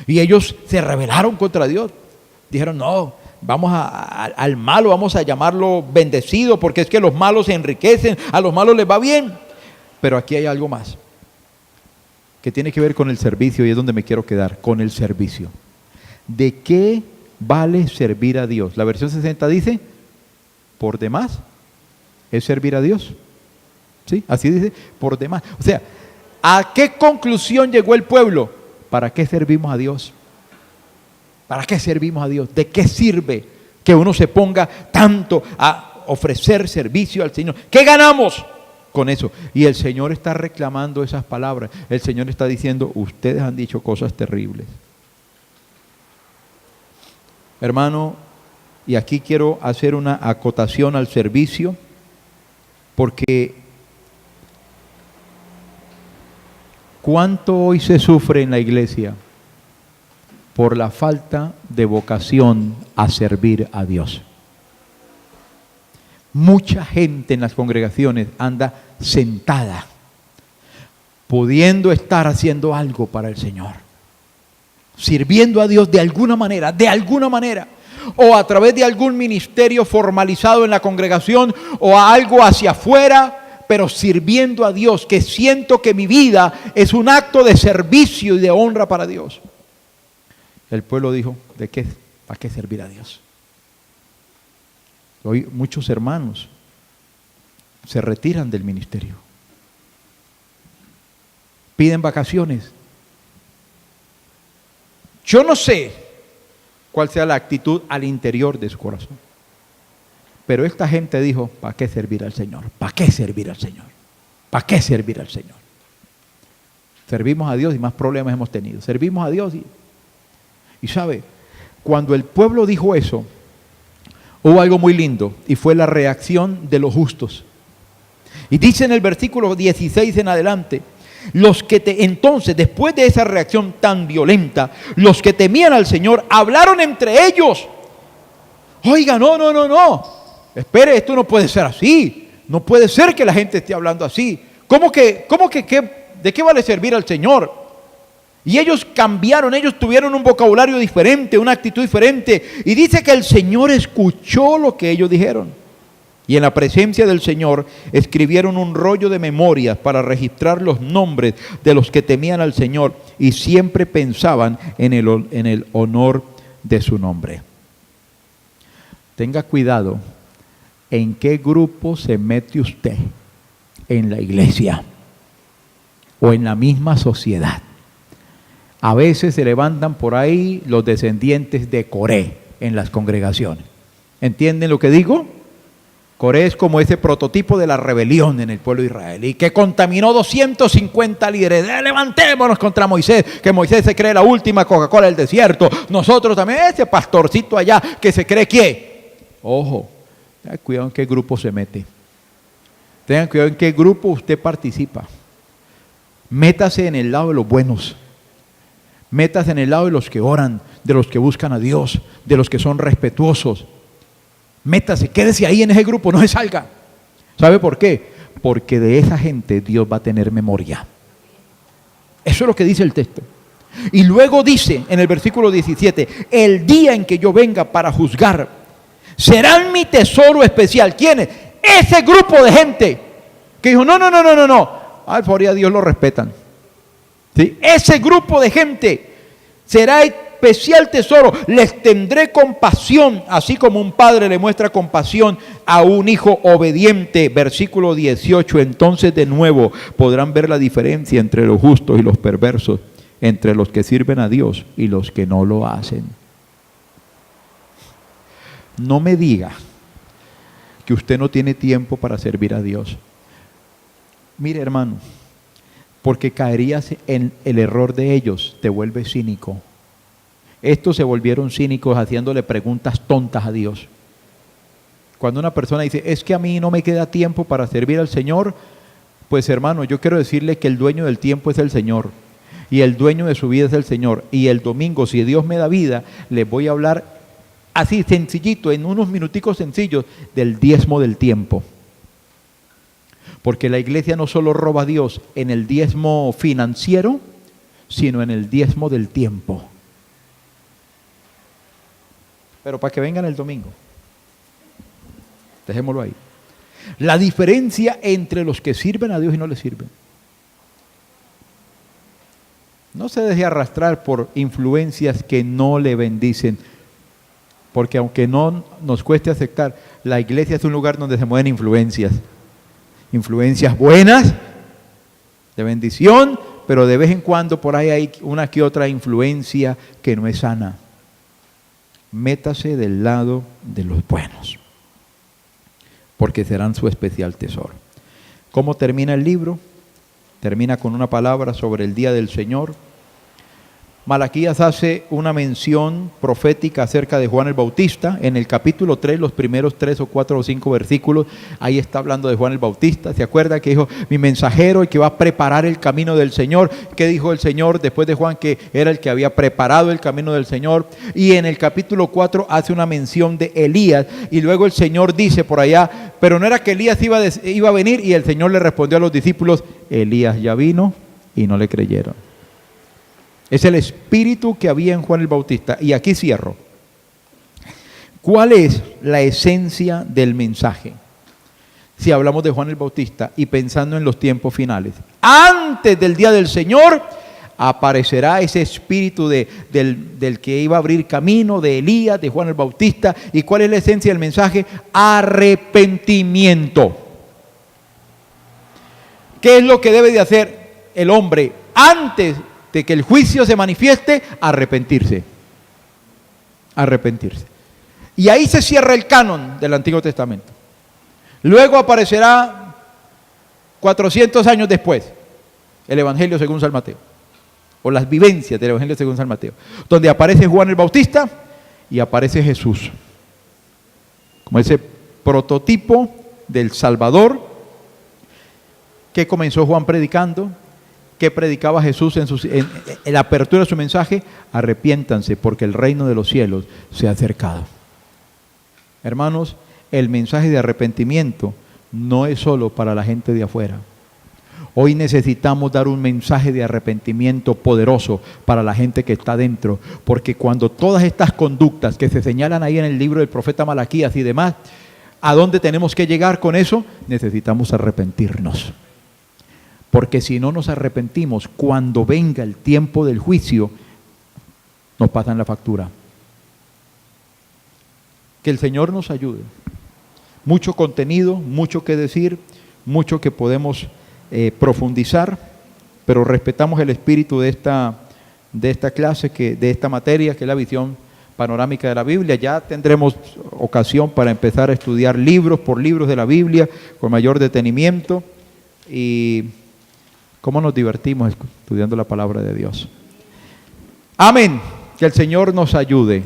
Y ellos se rebelaron contra Dios. Dijeron: no, vamos al malo, vamos a llamarlo bendecido, porque es que los malos se enriquecen, a los malos les va bien. Pero aquí hay algo más que tiene que ver con el servicio, y es donde me quiero quedar, con el servicio. ¿De qué vale servir a Dios? La versión 60 dice: por demás es servir a Dios. ¿Sí? Así dice, por demás. O sea, ¿a qué conclusión llegó el pueblo? ¿Para qué servimos a Dios? ¿Para qué servimos a Dios? ¿De qué sirve que uno se ponga tanto a ofrecer servicio al Señor? ¿Qué ganamos con eso? Y el Señor está reclamando esas palabras. El Señor está diciendo: ustedes han dicho cosas terribles. Hermano, y aquí quiero hacer una acotación al servicio, porque ¿cuánto hoy se sufre en la iglesia por la falta de vocación a servir a Dios? Mucha gente en las congregaciones anda sentada, pudiendo estar haciendo algo para el Señor, sirviendo a Dios de alguna manera, o a través de algún ministerio formalizado en la congregación, o a algo hacia afuera, pero sirviendo a Dios, que siento que mi vida es un acto de servicio y de honra para Dios. El pueblo dijo: ¿de qué? ¿Para qué servir a Dios? Hoy muchos hermanos se retiran del ministerio, piden vacaciones. Yo no sé cuál sea la actitud al interior de su corazón, pero esta gente dijo: ¿para qué servir al Señor? ¿Para qué servir al Señor? ¿Para qué servir al Señor? Servimos a Dios y más problemas hemos tenido. Servimos a Dios y sabe, cuando el pueblo dijo eso, hubo algo muy lindo, y fue la reacción de los justos. Y dice en el versículo 16 en adelante: entonces, después de esa reacción tan violenta, los que temían al Señor hablaron entre ellos. Oiga, no. Espere, esto no puede ser así. No puede ser que la gente esté hablando así. ¿Cómo que de qué vale servir al Señor? Y ellos cambiaron, ellos tuvieron un vocabulario diferente, una actitud diferente. Y dice que el Señor escuchó lo que ellos dijeron. Y en la presencia del Señor escribieron un rollo de memorias para registrar los nombres de los que temían al Señor y siempre pensaban en el honor de su nombre. Tenga cuidado en qué grupo se mete usted en la iglesia o en la misma sociedad. A veces se levantan por ahí los descendientes de Coré en las congregaciones. ¿Entienden lo que digo? Coré es como ese prototipo de la rebelión en el pueblo de Israel y que contaminó 250 líderes. Levantémonos contra Moisés, que Moisés se cree la última Coca-Cola del desierto. Nosotros también, ese pastorcito allá que se cree que. Ojo, tengan cuidado en qué grupo se mete. Tengan cuidado en qué grupo usted participa. Métase en el lado de los buenos. Métase en el lado de los que oran, de los que buscan a Dios, de los que son respetuosos. Métase, quédese ahí en ese grupo, no se salga. ¿Sabe por qué? Porque de esa gente Dios va a tener memoria. Eso es lo que dice el texto. Y luego dice en el versículo 17: el día en que yo venga para juzgar, serán mi tesoro especial. ¿Quiénes? Ese grupo de gente que dijo, no. Al favor a Dios lo respetan. ¿Sí? Ese grupo de gente será especial tesoro. Les tendré compasión, así como un padre le muestra compasión a un hijo obediente. Versículo 18. Entonces de nuevo podrán ver la diferencia entre los justos y los perversos, entre los que sirven a Dios y los que no lo hacen. No me diga que usted no tiene tiempo para servir a Dios. Mire, hermano, porque caerías en el error de ellos, te vuelves cínico. Estos se volvieron cínicos haciéndole preguntas tontas a Dios. Cuando una persona dice, es que a mí no me queda tiempo para servir al Señor, pues hermano, yo quiero decirle que el dueño del tiempo es el Señor, y el dueño de su vida es el Señor. Y el domingo, si Dios me da vida, les voy a hablar así sencillito, en unos minuticos sencillos, del diezmo del tiempo. Porque la iglesia no solo roba a Dios en el diezmo financiero, sino en el diezmo del tiempo. Pero para que vengan el domingo, dejémoslo ahí. La diferencia entre los que sirven a Dios y no le sirven. No se deje arrastrar por influencias que no le bendicen, porque aunque no nos cueste aceptar, la iglesia es un lugar donde se mueven influencias. Influencias buenas, de bendición, pero de vez en cuando por ahí hay una que otra influencia que no es sana. Métase del lado de los buenos, porque serán su especial tesoro. ¿Cómo termina el libro? Termina con una palabra sobre el día del Señor. Malaquías hace una mención profética acerca de Juan el Bautista. En el capítulo 3, los primeros 3 o 4 o 5 versículos, ahí está hablando de Juan el Bautista. ¿Se acuerda que dijo, mi mensajero, el que va a preparar el camino del Señor? ¿Qué dijo el Señor después de Juan? Que era el que había preparado el camino del Señor. Y en el capítulo 4 hace una mención de Elías. Y luego el Señor dice por allá, pero no era que Elías iba a venir. Y el Señor le respondió a los discípulos, Elías ya vino y no le creyeron. Es el espíritu que había en Juan el Bautista. Y aquí cierro. ¿Cuál es la esencia del mensaje? Si hablamos de Juan el Bautista y pensando en los tiempos finales. Antes del día del Señor aparecerá ese espíritu del que iba a abrir camino, de Elías, de Juan el Bautista. ¿Y cuál es la esencia del mensaje? Arrepentimiento. ¿Qué es lo que debe de hacer el hombre antes de que el juicio se manifieste? Arrepentirse. Arrepentirse. Y ahí se cierra el canon del Antiguo Testamento. Luego aparecerá 400 años después el Evangelio según San Mateo, o las vivencias del Evangelio según San Mateo, donde aparece Juan el Bautista y aparece Jesús como ese prototipo del Salvador que comenzó Juan predicando. ¿Qué predicaba Jesús en la apertura de su mensaje? Arrepiéntanse porque el reino de los cielos se ha acercado. Hermanos, el mensaje de arrepentimiento no es solo para la gente de afuera. Hoy necesitamos dar un mensaje de arrepentimiento poderoso para la gente que está dentro, porque cuando todas estas conductas que se señalan ahí en el libro del profeta Malaquías y demás, ¿a dónde tenemos que llegar con eso? Necesitamos arrepentirnos. Porque si no nos arrepentimos, cuando venga el tiempo del juicio, nos pasan la factura. Que el Señor nos ayude. Mucho contenido, mucho que decir, mucho que podemos profundizar, pero respetamos el espíritu de esta clase, de esta materia, que es la visión panorámica de la Biblia. Ya tendremos ocasión para empezar a estudiar libros por libros de la Biblia con mayor detenimiento. Y cómo nos divertimos estudiando la palabra de Dios. Amén. Que el Señor nos ayude.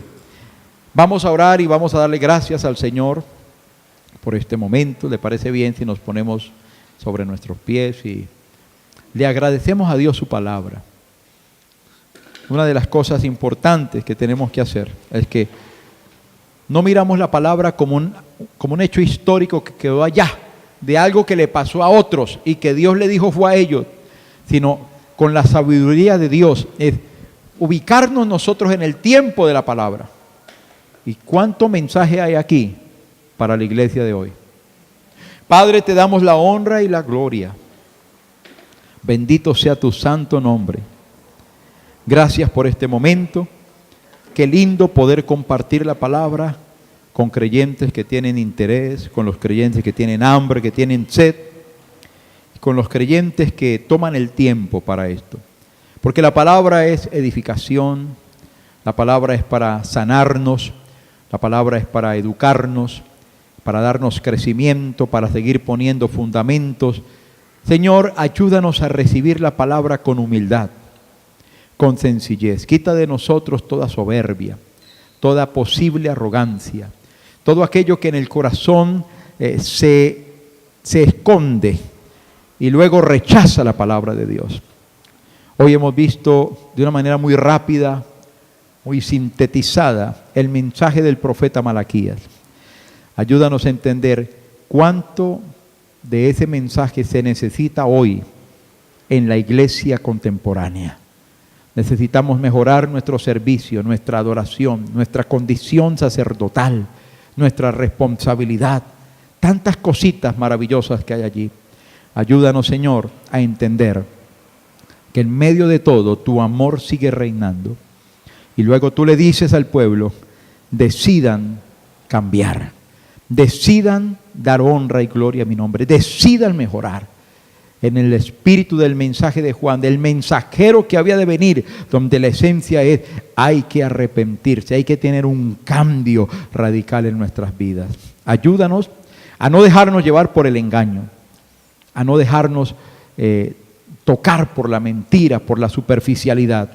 Vamos a orar y vamos a darle gracias al Señor por este momento. ¿Le parece bien si nos ponemos sobre nuestros pies y le agradecemos a Dios su palabra? Una de las cosas importantes que tenemos que hacer es que no miramos la palabra como un hecho histórico que quedó allá, de algo que le pasó a otros y que Dios le dijo fue a ellos, sino con la sabiduría de Dios, es ubicarnos nosotros en el tiempo de la palabra. ¿Y cuánto mensaje hay aquí para la iglesia de hoy? Padre, te damos la honra y la gloria. Bendito sea tu santo nombre. Gracias por este momento. Qué lindo poder compartir la palabra con creyentes que tienen interés, con los creyentes que tienen hambre, que tienen sed, con los creyentes que toman el tiempo para esto. Porque la palabra es edificación, la palabra es para sanarnos, la palabra es para educarnos, para darnos crecimiento, para seguir poniendo fundamentos. Señor, ayúdanos a recibir la palabra con humildad, con sencillez. Quita de nosotros toda soberbia, toda posible arrogancia, todo aquello que en el corazón se esconde y luego rechaza la palabra de Dios. Hoy hemos visto de una manera muy rápida, muy sintetizada, el mensaje del profeta Malaquías. Ayúdanos a entender cuánto de ese mensaje se necesita hoy en la iglesia contemporánea. Necesitamos mejorar nuestro servicio, nuestra adoración, nuestra condición sacerdotal, nuestra responsabilidad, tantas cositas maravillosas que hay allí. Ayúdanos, Señor, a entender que en medio de todo tu amor sigue reinando. Y luego tú le dices al pueblo, decidan cambiar, decidan dar honra y gloria a mi nombre, decidan mejorar. En el espíritu del mensaje de Juan, del mensajero que había de venir, donde la esencia es, hay que arrepentirse, hay que tener un cambio radical en nuestras vidas. Ayúdanos a no dejarnos llevar por el engaño, a no dejarnos tocar por la mentira, por la superficialidad.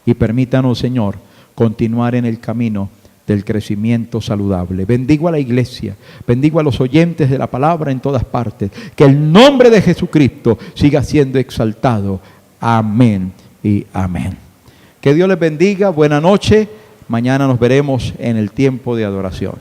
Y permítanos, Señor, continuar en el camino del crecimiento saludable. Bendigo a la iglesia, bendigo a los oyentes de la palabra en todas partes. Que el nombre de Jesucristo siga siendo exaltado. Amén y amén. Que Dios les bendiga, buena noche. Mañana nos veremos en el tiempo de adoración.